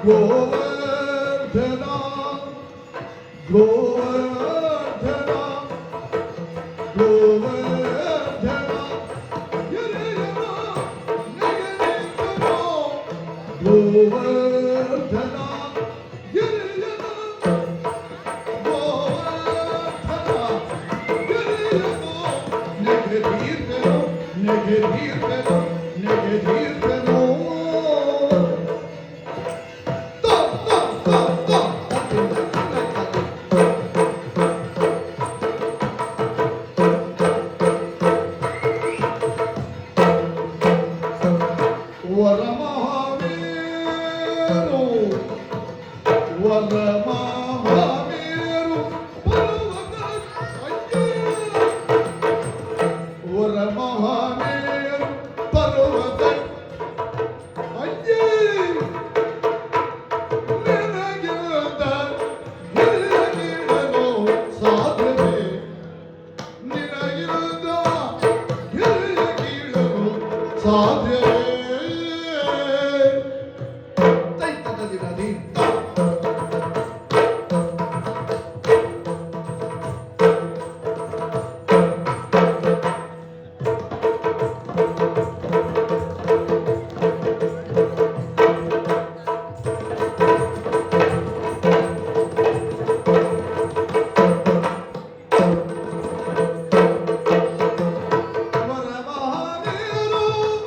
ಗೋವರ್ಧನ ಗೋವರ್ಧನ ಗೋವರ್ಧನ ಗಿರಿಯನ ನೆಗೆದಿದ್ದನೋ ಗೋವರ್ಧನ ಗಿರಿಯನ ಗೋವರ್ಧನ ಗಿರಿಯನ ನೆಗೆದಿದ್ದನೋ ನೆಗೆದಿದ್ದನೋ ನೆಗೆದಿದ್ದನೋ ವರಮಹಾವೀರು ವರಮಹಾವೀರು ಪರ್ವತ ವರಮಹಾವೀರು ಪರ್ವತ ಅಜ್ಜಿ ನಿನಗಿಲ್ಲದ ಹಿರಿಯಗಿರಲು ಸಾಧ್ಯವೇ ನಿನಗಿಲ್ಲದ ಹಿರಿಯಗಿರಲು ಸಾಧ್ಯವೇ ವರಮಹಾವೀರು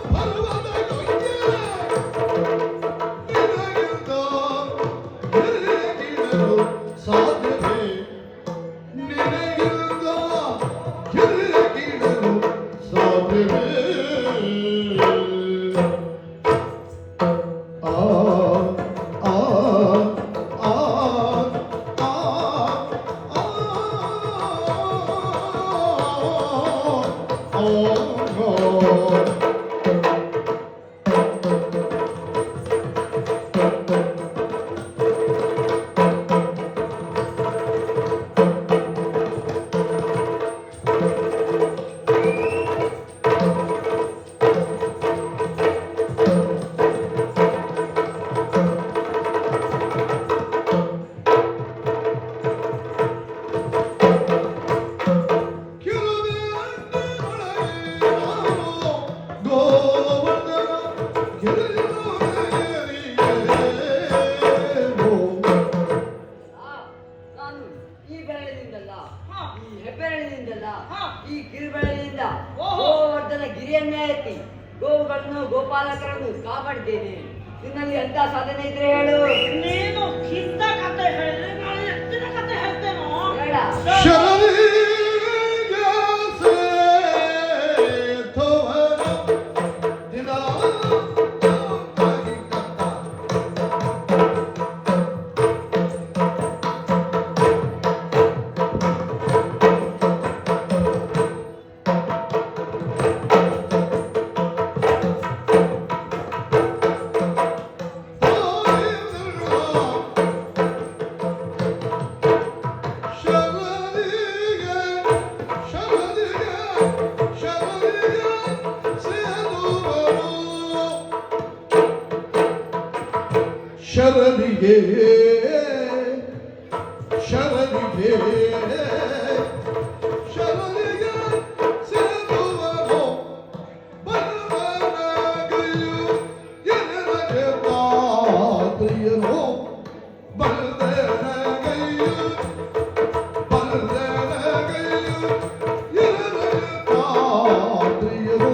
ಪರ್ವತ ನಿನಗಿಲ್ಲದ ಹಿರಿಯಗಿರಲು ಸಾಧ್ಯವೇ ನಿನಗಿಲ್ಲದ ಹಿರಿಯಗಿರಲು ಸಾಧ್ಯವೇ ಆ ಆ ಆ ಆ ನಾನು ಈ ಬೆರಳಿನಿಂದಲ್ಲ ಹಾ. ಈ ಹೆಬ್ಬೆರಳಿನಿಂದಲ್ಲ ಹಾ. ಈ ಕಿರುಬೆರಳಿನಿಂದ ಓಹೋ. ಗೋವರ್ಧನ ಗಿರಿಯನ್ನೇ ಎತ್ತಿ ಗೋವುಗಳನ್ನು ಗೋಪಾಲಕರನ್ನು ಕಾಪಾಡಿದ್ದೇನೆ. ನಿನ್ನಲ್ಲಿ ಎಂತ ಸಾಧನೆ ಇದ್ರೆ ಹೇಳು. ನೀನು ಕಿತ್ತ ಕತೆ ಹೇಳಿದ್ರೆ ನಾನು ಎತ್ತಿನ ಕತೆ ಹೇಳ್ತೇನೋ ಬೇಡ. ಶರದಿಗೆ ಶರದಿಗೆ ಶರದಿಗೆ ಸೇರುವನು ಬಲ್ಲನಗೆಯು ಎನಗೆ ಪಾತ್ರಿಯನು ಬಲ್ಲನಗೆಯು ಬಲ್ಲನಗೆಯು ಎನಗೆ ಪಾತ್ರಿಯನು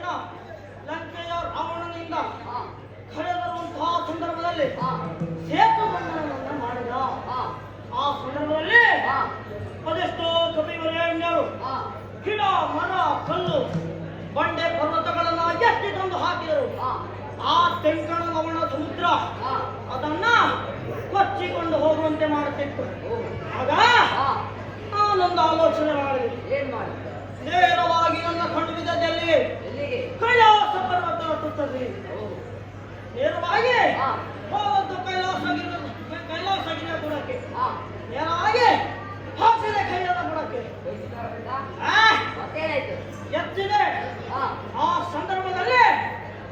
ದಿನ ಲಂಕೆಯ ರಾವಣನಿಂದ ಹಾ ಕರೆದರುವಂತಹ ಸಂದರ್ಭದಲ್ಲಿ ಹಾ ಸೇತು ಬಂಧನವನ್ನು ಮಾಡಿದ. ಹಾ ಆ ಸಂದರ್ಭದಲ್ಲಿ ಹಾ ಅದೆಷ್ಟೋ ಕವಿವರೇಣ್ಯರು ಹಾ ಗಿಡ ಮರ ಕಲ್ಲು ಬಂಡೆ ಪರ್ವತಗಳನ್ನ ಎತ್ತಿ ತಂದು ಹಾಕಿದರು. ಹಾ ಆ ತೆಂಕಣ ಲವಣ ಸಮುದ್ರ ಹಾ ಅದನ್ನ ಕೊಚ್ಚಿಕೊಂಡು ಹೋಗುವಂತೆ ಮಾಡುತ್ತಿತ್ತು. ಓ ಆಗ ಹಾ ನಾನೊಂದು ಆಲೋಚನೆ ಮಾಡಿದೆ. ಏನ್ ಮಾಡಿ ನೇರವಾಗಿ ನನ್ನ ಖಂಡವಿದಲ್ಲಿ ಎಲ್ಲಿಗೆ ಕೈಲಾಸ ಪರ್ವತ ಹತ್ತುತ್ತದೆ. ಓ ನೇರವಾಗಿ ಹಾ ಹೋದದ್ದು ಕೈಲಾಸಗಿರಿಯ ಬುಡಕ್ಕೆ, ಹಾ ನೇರವಾಗಿ ಹಾಸಿದ ಕೈಯದ ಬುಡಕ್ಕೆ ಮತ್ತೇನಾಯ್ತು ಎತ್ತಿದೆ. ಹಾ ಆ ಸಂದರ್ಭದಲ್ಲಿ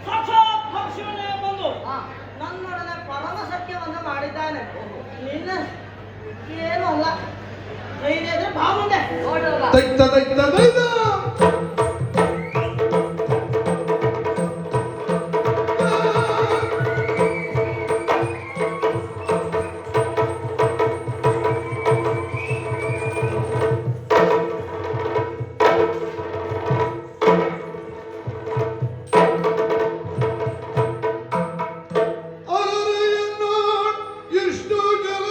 ಸಾಕ್ಷಾತ್ ಪರಶಿವನೇ ಬಂದು ಹಾ ನನ್ನೊಡನೆ ಪರಮ ಸತ್ಯವನ್ನು ಮಾಡಿದ್ದಾನೆ. ನಿನ್ನ ಏನೂ ಅಲ್ಲ, ಧೈರ್ಯ ಇದ್ರೆ ಬಾ ಮುಂದೆ. ನೋಡುವ ದೈತ ದೈತ ದೈತ ಎಷ್ಟು ಜನ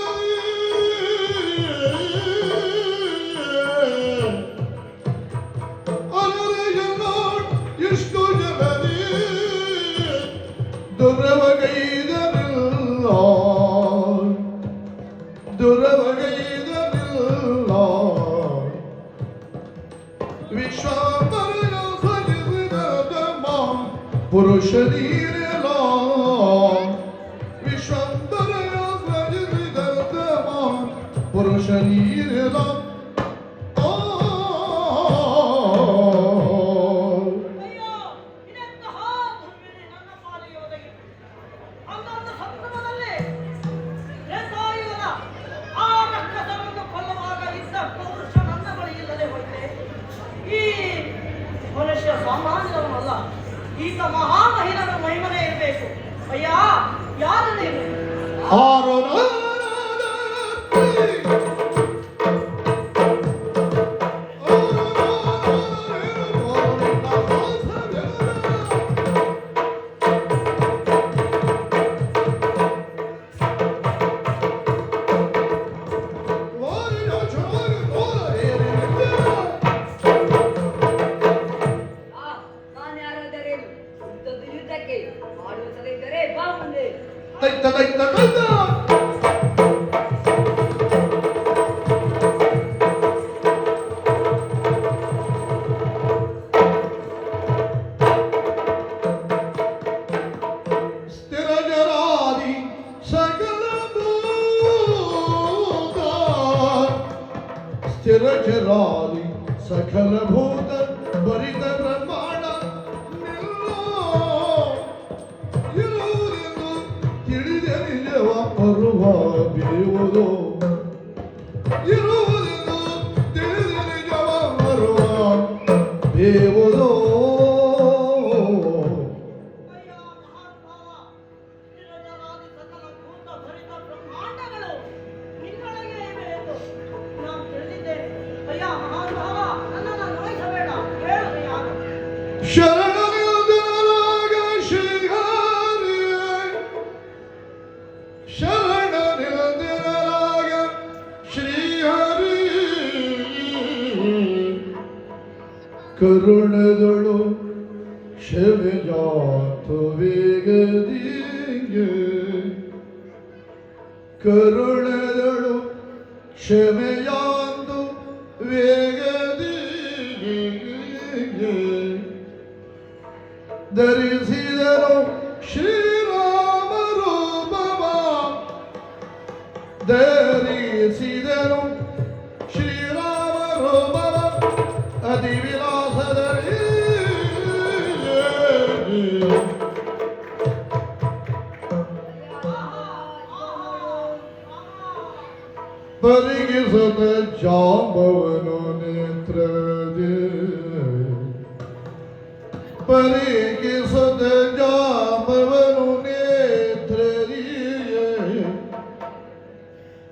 ಎಷ್ಟು ಜನರಿ ದುರವಗೈದರಿಲ್ಲ ದುರವಗೈದರಿಲ್ಲ ವಿಶ್ವಾಮರಯ ಸರಿಸಿದ ಮಾಂ ಪುರುಷರೀರಲ ವಿಶ್ವಾಂಬರಯ ಸರಿಸಿದ ಮಾಂ ಪುರುಷರೀರಲ ಅಯ್ಯೋ, ಇದೆಂತಹ ದುರ್ವಿಧಿ ನನ್ನ ಪಾಲಿಗೆ ಒದಗಿತು. ಅಂದೊಂದು ಸಂದರ್ಭದಲ್ಲಿ ರೇತಾಯುಗದ ಆ ರಕ್ಕಸರನ್ನು ಕೊಲ್ಲುವಾಗ ಇದ್ದ ಪೌರುಷ ನನ್ನ ಬಳಿ ಇಲ್ಲದೆ ಹೋಯಿತೆ. ಈ ಮನುಷ್ಯ ಸಾಮಾನ್ಯರಲ್ಲ, ಈತ ಮಹಾಮಹಿಮನ ಮಹಿಮನೆ ಇರಬೇಕು. ಅಯ್ಯ, ಯಾರು ನೀನು? ನಾನು ಯಾರಾದರೇನು ಇಂಥದ್ದು ಯುದ್ಧಕ್ಕೆ ಮಾಡುವ ಸರಿದ್ದರೆ ಬಾ ಮುಂದೆ ದೈತ ದೈತ ದೈತ ಸ್ಥಿರಜರಾದಿ ಸಕಲ ಭೂತ ಸ್ಥಿರಜರಾದಿ ಸಕಲ ಭೂತ ಬರಿದ ಬ್ರಹ್ಮಾಂಡ ಇರುವುದೆಂದು ತಿಳಿದೆ ನಿಜವ ಬರುವ ಬೇವುದು ಇರುವುದೆಂದು ತಿಳಿದೆ ನಿಜವ ಬರುವ ಬೇವುದು ಅಯ್ಯ ಮಹಾನುಭಾವ, ನಿರಜರಾದಿ ಸಕಲ ಭೂತ ಭರಿತ ಬ್ರಹ್ಮಾಂಡಗಳು ನಿನ್ನೊಳಗೆ ಇವೆ ಎಂದು ನಾನು ತಿಳಿದಿದ್ದೇನೆ. ಅಯ್ಯ ಮಹಾನುಭಾವ, ನನ್ನನ್ನು ನೋಯಿಸಬೇಡ, ಹೇಳು ಯಾರು? ಶರಣನಿಲ್ದರಾಗ ಶ್ರೀಹರಿ ಶರಣನಿಲ್ದರಾಗ ಶ್ರೀಹರಿ ಕರುಣದಳು ಕ್ಷಮೆಯಾತು ವೇಗದಿಗೆ ಕರುಣದಳು ಕ್ಷಮೆಯಾಂದು ವೇಗದಿಗೆ ಧರಿಸಿದರು ಶ್ರೀರಾಮ ರೂಪವ ಧರಿಸಿದರು ಶ್ರೀರಾಮ ರೂಪವ ಅಧಿವಿಲಾಸದಲ್ಲಿ ಪರಿಗಿಸದ ಜಾಂಬವನು ನೇತ್ರದೆ ಪರಿಗಿಸದ ಜಾಂಬವನು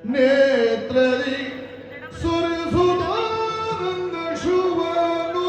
ನೇತ್ರದಿ ಸುರಿಸುದಾನಂದ ಶುಭನು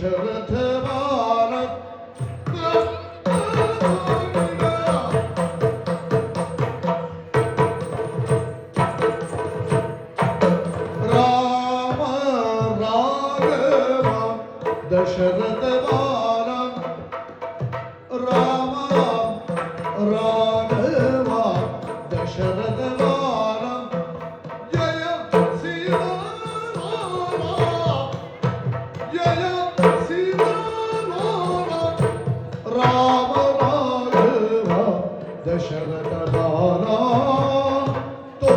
ದಶರಥ ಬಾಲ ರಾಮ ರಾಘವ ದಶರಥ ಬಾಲ ರಾಮ ರಾಘವ ದಶರಥ ಬಾಲ ಜಯ ಶ್ರೀರಾಮ ಜಯ ಶ್ರೀರಾಮ ರಾಮ ರಾಘವ ದಶರಥ ಬಾಲ ತೋ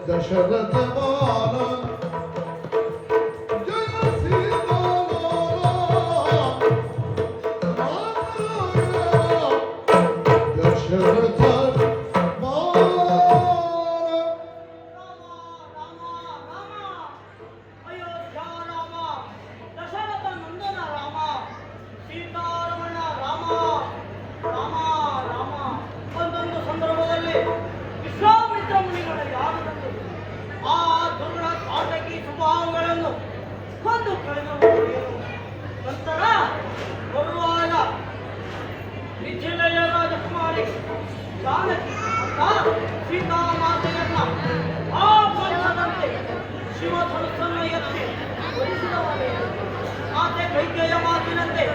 ದಶರಥ ಬಾಲ ಜಯ ಶ್ರೀರಾಮ ದಶರಥ ಬಾಲ ಅಯೋಧ್ಯ ರಾಮ ದಶರಥ ನಂದನ ರಾಮ ಸೀತಾರಮಣ ರಾಮ ರಾಮ ರಾಮ ಒಂದೊಂದು ಸಂದರ್ಭದಲ್ಲಿ ವಿಶ್ವಾಮಿತ್ರ ಮುನಿಗಳ ಯಾಗದಂತೆ ಆ ದುರ್ಗ ಕಾಟಕಿ ಸ್ವಭಾವಗಳನ್ನು ಕೊಂದು ಕಳೆದು ನಂತರ ಬರುವಾಗ ಮಿಥಿಲೆಯ ರಾಜಕುಮಾರಿ ಜಾನಕಿ ಅಂತ ಸೀತಾಮಾತೆಯನ್ನ ಆ ಪಂಥದಂತೆ ಶಿವಧನುಸ್ಸನ್ನು ಎತ್ತಿ ವರಿಸಿದವನೇ ಮಾತೆ ಕೈಕೆಯ ಮಾತಿನಂತೆ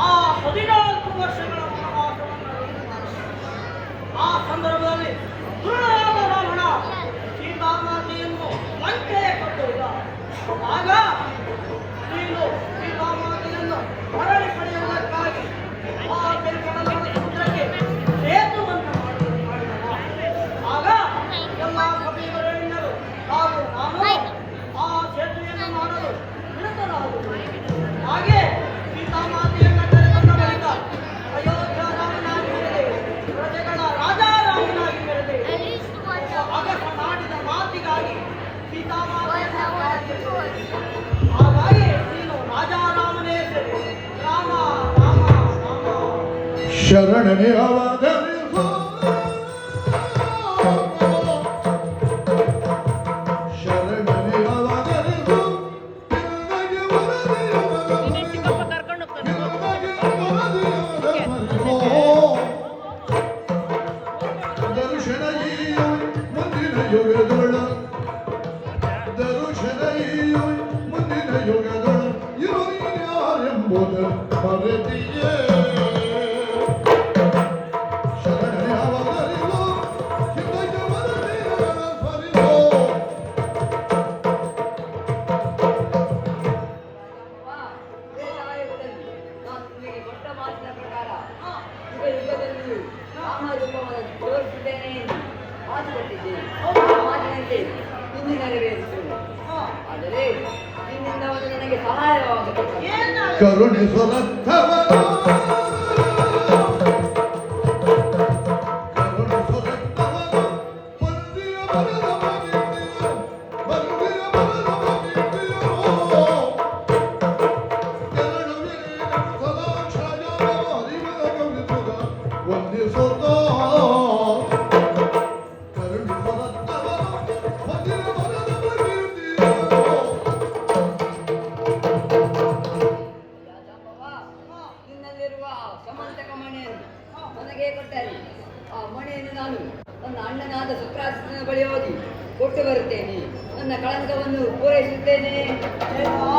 ಆ 14 ವರ್ಷಗಳ ವನವಾಸವನ್ನು ಆ ಸಂದರ್ಭದಲ್ಲಿ ದುರ್ಯೋಧನ ರಾವಣ ಸೀತಾಮಾತೆಯನ್ನು ಲಂಕೆಗೆ ಕೊಂಡೊಯ್ದ. ಆಗ ನೀನು ಸೀತಾಮಾತೆಯನ್ನು ಮರಳಿ ಪಡೆಯುವುದಕ್ಕಾಗಿ ಆ ಬೆಳಕನ್ನು ಸಮುದ್ರಕ್ಕೆ ಸೇತುವನ್ನು ಮಾಡಿದವ. ಆಗ ಎಲ್ಲ ಕವಿವರೆಣ್ಣರು ಹಾಗೂ ನಾನು ಆ ಸೇತುವೆಯನ್ನು ಮಾಡಲು ನಿರತರಾದೆವು. ಹಾಗೆ ಸೀತಾಮಾತೆಯನ್ನು ಕರೆತಂದ ಬಳಿಕ ಅಯೋಧ್ಯ ರಾಮನಾಗಿ ಮೆರೆದೆ, ಪ್ರಜೆಗಳ ರಾಜಾರಾಮನಾಗಿ ಮೆರೆದೆ. ಅಗಸ ಮಾಡಿದ ಮಾತಿಗಾಗಿ ಸೀತಾಮಾತೆಯನ್ನು ಕಾದಿದೆ. ಹಾಗಾಗಿ ನೀನು ರಾಜಾರಾಮನೇ ಸರಿ. ರಾಮ ರಾಮ ರಾಮ ಶರಣನೆ ಅವಧರಿಸೋ ಶರಣನೆ ಅವಧರಿಸೋ ನಿನಗೆ ವರದಿಯ ದರ್ಶನ ಈ ಮುಂದಿನ ಯುಗದೊಳ ದರ್ಶನ ಈ ಮುಂದಿನ ಯುಗದೊಳ ಇರು ಯಾರೆಂಬುದ ಮರೆತಿಯೇ ಶರಣನೆ ಅವಧರಿಸೋ ನಿನಗೆ ವರದಿಯ ಸರಿಸೋ ವೇದಾಯದಲ್ಲಿ ನಾನು ನಿಮಗೆ ಕೊಟ್ಟ ಮಾತಿನ ಪ್ರಕಾರ ಯುಗದಲ್ಲಿಯೂ ರಾಮರೂಪವನ್ನು ತೋರಿಸಿದ್ದೇನೆ ಎಂದು ಮಾತು ಕೊಟ್ಟಿದ್ದೇನೆ. ಆ ಮಾತಿನಂತೆ ಇಂದು ನೆರವೇರಿಸುವುದು. ಆದರೆ ನಿನ್ನಿಂದ ಒಂದು ನನಗೆ ಸಹಾಯವಾಗಬೇಕು. ಕರುಣಿಸುರಥವನ ಕೊಟ್ಟು ಬರುತ್ತೇನೆ. ನನ್ನ ಕಳಂಕವನ್ನು ಪೂರೈಸುತ್ತೇನೆ. ದೇವಾ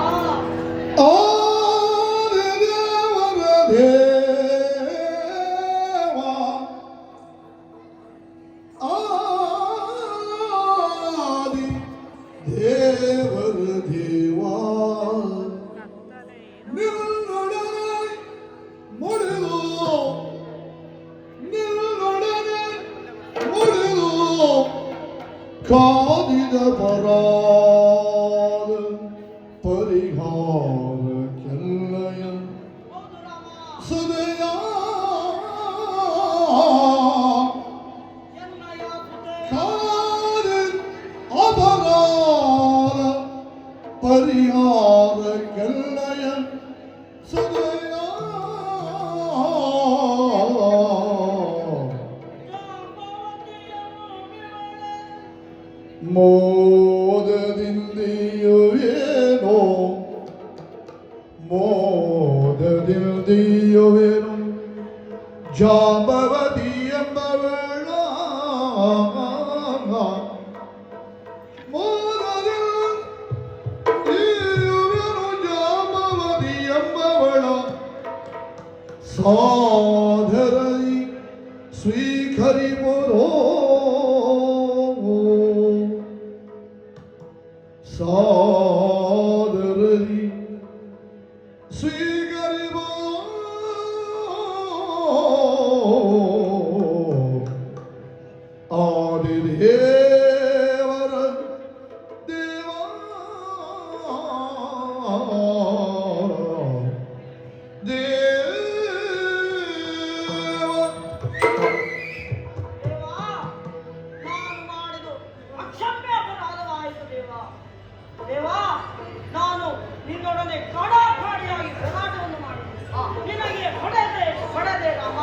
ಕಾದಿದ ಪರಾದ ಪರಿಹಾರ ಕೆಲ್ಲಯ ಹೌದು ರಾಮ. ಸದಯ ಎನ್ನಯ ಸುತೆ ಕಾದ ಅಪರಾಧ ಪರಿಹಾರ ಕೆಲ್ಲಯ ಸದಯ ಮೋದದಿಂದೆಯೋ ಏನೋ ಮೋದದಿಂದೆಯೋ ಏನೋ ಜಾಂಬವತಿ ಎಂಬವಳ ಮೋದದಿಂದೆಯೋ ಜಾಂಬವತಿ ಎಂಬವಳ ಸಾಧರೈ ಸ್ವೀಕರಿಪುರೋ ಸಾದರದಿ ಸ್ವೀಕರಿವ ಆದಿದೇವರ ದೇವ ದೇವಾ, ನಾನು ಮಾಡಿದು ಅಕ್ಷಮ್ಯ ಅಪರಾಧವಾಯಿತು ದೇವಾ. ದೇವಾ, ನಾನು ನಿನ್ನೊಡನೆ ಕಡಾಖಾಡಿಯಾಗಿ ಹೋರಾಟವನ್ನು ಮಾಡಿದೆ. ನಿನಗೆ ಹೊಡೆದೆ ರಾಮ.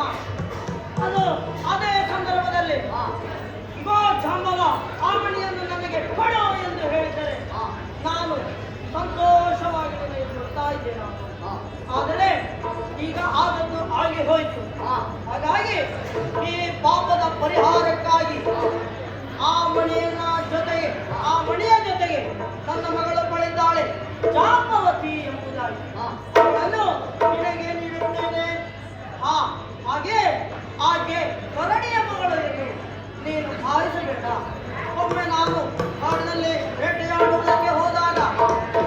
ಅದು ಅದೇ ಸಂದರ್ಭದಲ್ಲಿ ಇಗೋ ಜಾಂಬವ ಆ ಮಣಿಯನ್ನು ನನಗೆ ಕೊಡು ಎಂದು ಹೇಳಿದರೆ ನಾನು ಸಂತೋಷವಾಗಿ ನಿನಗೆ ಕೊಡ್ತಾ ಇದ್ದೆ ರಾಮ. ಆದರೆ ಈಗ ಆದದ್ದು ಆಗಿ ಹೋಯಿತು. ಹಾಗಾಗಿ ಈ ಪಾಪದ ಪರಿಹಾರಕ್ಕಾಗಿ ಆ ಮಣಿಯ ಜೊತೆಗೆ ನನ್ನ ಮಗಳು ಬಳಿದ್ದಾಳೆ ಜಾಂಬವತಿ ಎಂಬುದಾಗಿ ಅವಳನ್ನು ನಿನಗೆ ನೀಡುತ್ತೇನೆ. ಹಾಗೆ ಆಕೆ ಕರಡಿಯ ಮಗಳು ಎಂದು ನೀನು ಭಾವಿಸಬೇಡ. ಒಮ್ಮೆ ನಾನು ಕಾಡಿನಲ್ಲಿ ಬೇಟೆಯಾಡುವುದಕ್ಕೆ ಹೋದಾಗ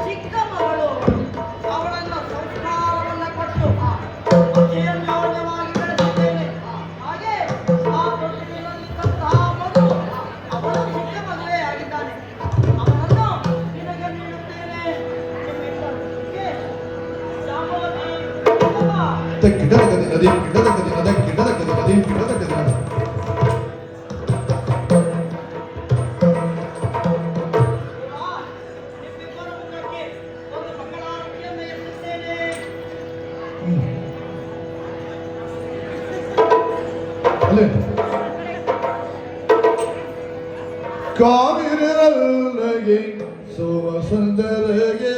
ಚಿಕ್ಕ ಮಗಳು ಅವಳನ್ನು ಸಂಸ್ಕಾರವನ್ನು ಕೊಟ್ಟು ಅನ್ಯೋನ್ಯವಾಗಿ ಬೆಳೆಸಿದ್ದೇನೆ. ಹಾಗೆ ಆ ಪ್ರತಿಮೆಯಲ್ಲಿದ್ದಂತಹ ಮಗು ಅವಳು ಚಿಕ್ಕ ಮದುವೆ ಆಗಿದ್ದಾನೆ. ಅವನನ್ನು ನಿನಗೆ ನೀಡುತ್ತೇನೆ. ನಿಮ್ಮಿಬ್ಬರಿಗೆ ಜಾಂಬವತಿ ಅಥವಾ ಗಿಡದ ಗದಿ ನದಿ ಗಿಡದ ಗದಿ ನದಿ ಗಿಡದ ಗದಿ ನದಿ ಗಿಡದ ಗದಿ ನದಿ ನಿಮ್ಮಿಬ್ಬರ ಮುಖಕ್ಕೆ ಒಂದು ಮಂಗಳಾರತಿಯನ್ನು ಎತ್ತುತ್ತೇನೆ. ಅಲ್ಲೇ ಕಾವಿರಲ್ಲಗೆ ಸೋಮಸುಂದರಗೆ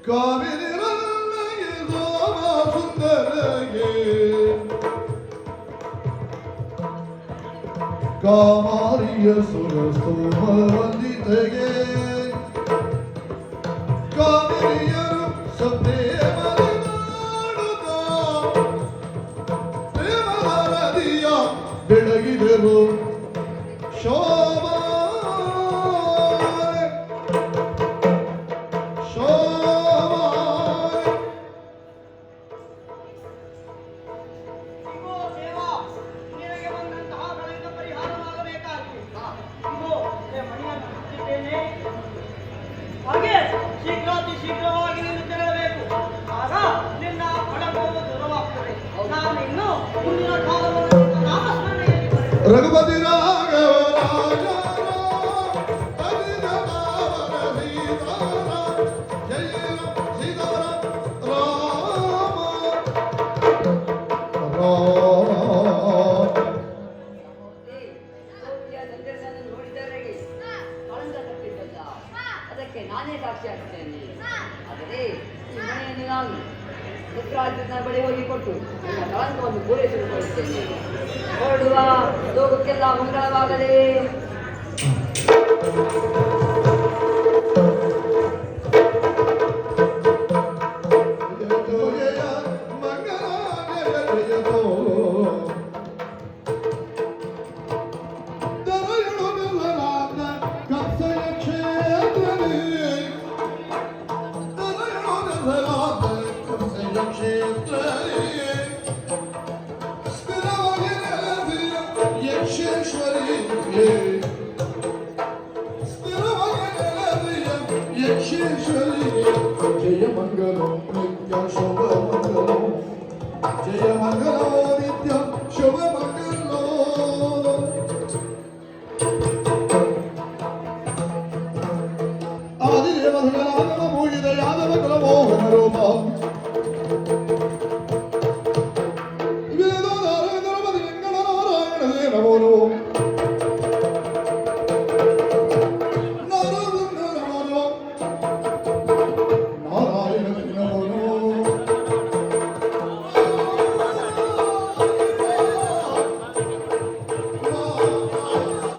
ಕಾವಿರಲ್ಲಗೆ ಸೋಮಸುಂದರಗೆ ಕಾಮಾರಿಯ ಸುರಸ್ತೋಮ ವಂದಿತೆಗೆ ಕಾವಿರಿಯರು ಸಪ್ರೇಮನೆ ಮಾಡುತ್ತಾ ಪ್ರೇಮದ ನದಿಯ ಬೆಳಗಿದರು ಶೋಭಾನೆ ಶೋಭಾನೆ ಇಗೋ ದೇವಾ, ನಿನಗೆ ಬಂದಂತಹ ಕಳಂಕ ಪರಿಹಾರವಾಗಬೇಕಾಗಿದೆ. ಇಗೋ ಮಣಿಯನ್ನು ಮುಚ್ಚಿದ್ದೇನೆ. ಹಾಗೆ ಶೀಘ್ರಾತಿ ಶೀಘ್ರವಾಗಿ ನೀನು ತೆರಳಬೇಕು. ಆಗ ನಿನ್ನ ಹಣವನ್ನು ದೂರವಾಗ್ತದೆ. ನಾನು ಇನ್ನು ಮುಂದಿನ ಕಾಲವನ್ನು ನಿನ್ನ ನಾಮಸ್ಮರಣೆಯಲ್ಲಿ ಬರೆಯುತ್ತೇನೆ. ರಘುಪತಿ ರಾಘವ ರಾಜ ಹರಿದ ಪಾವನ ಸೀತಾರಾಮ ಜಯ ಸೀತಾರಾಮ ರಾಮ ರಾಮ ಸೌಖ್ಯ ಚಂದ್ರನನ್ನು ನೋಡಿದವರೆಗೆ ಕಳಂಕ ತಪ್ಪಿದ್ದಲ್ಲ. ಅದಕ್ಕೆ ನಾನೇ ಸಾಕ್ಷಿ ಆಗ್ತೇನೆ. ಆದರೆ ಈ ಮನೆಯನ್ನು ನಾನು ರುದ್ರಾಜಿನ ಬಳಿ ಹೋಗಿ ಕೊಟ್ಟು ನನ್ನ ಕಳಂಕವನ್ನು ಪೂರೈಸಿಕೊಳ್ಳುತ್ತೇನೆ. ಹೊರಡುವ ಲೋಕಕ್ಕೆಲ್ಲ ಮಂಗಳವಾಗಲಿ.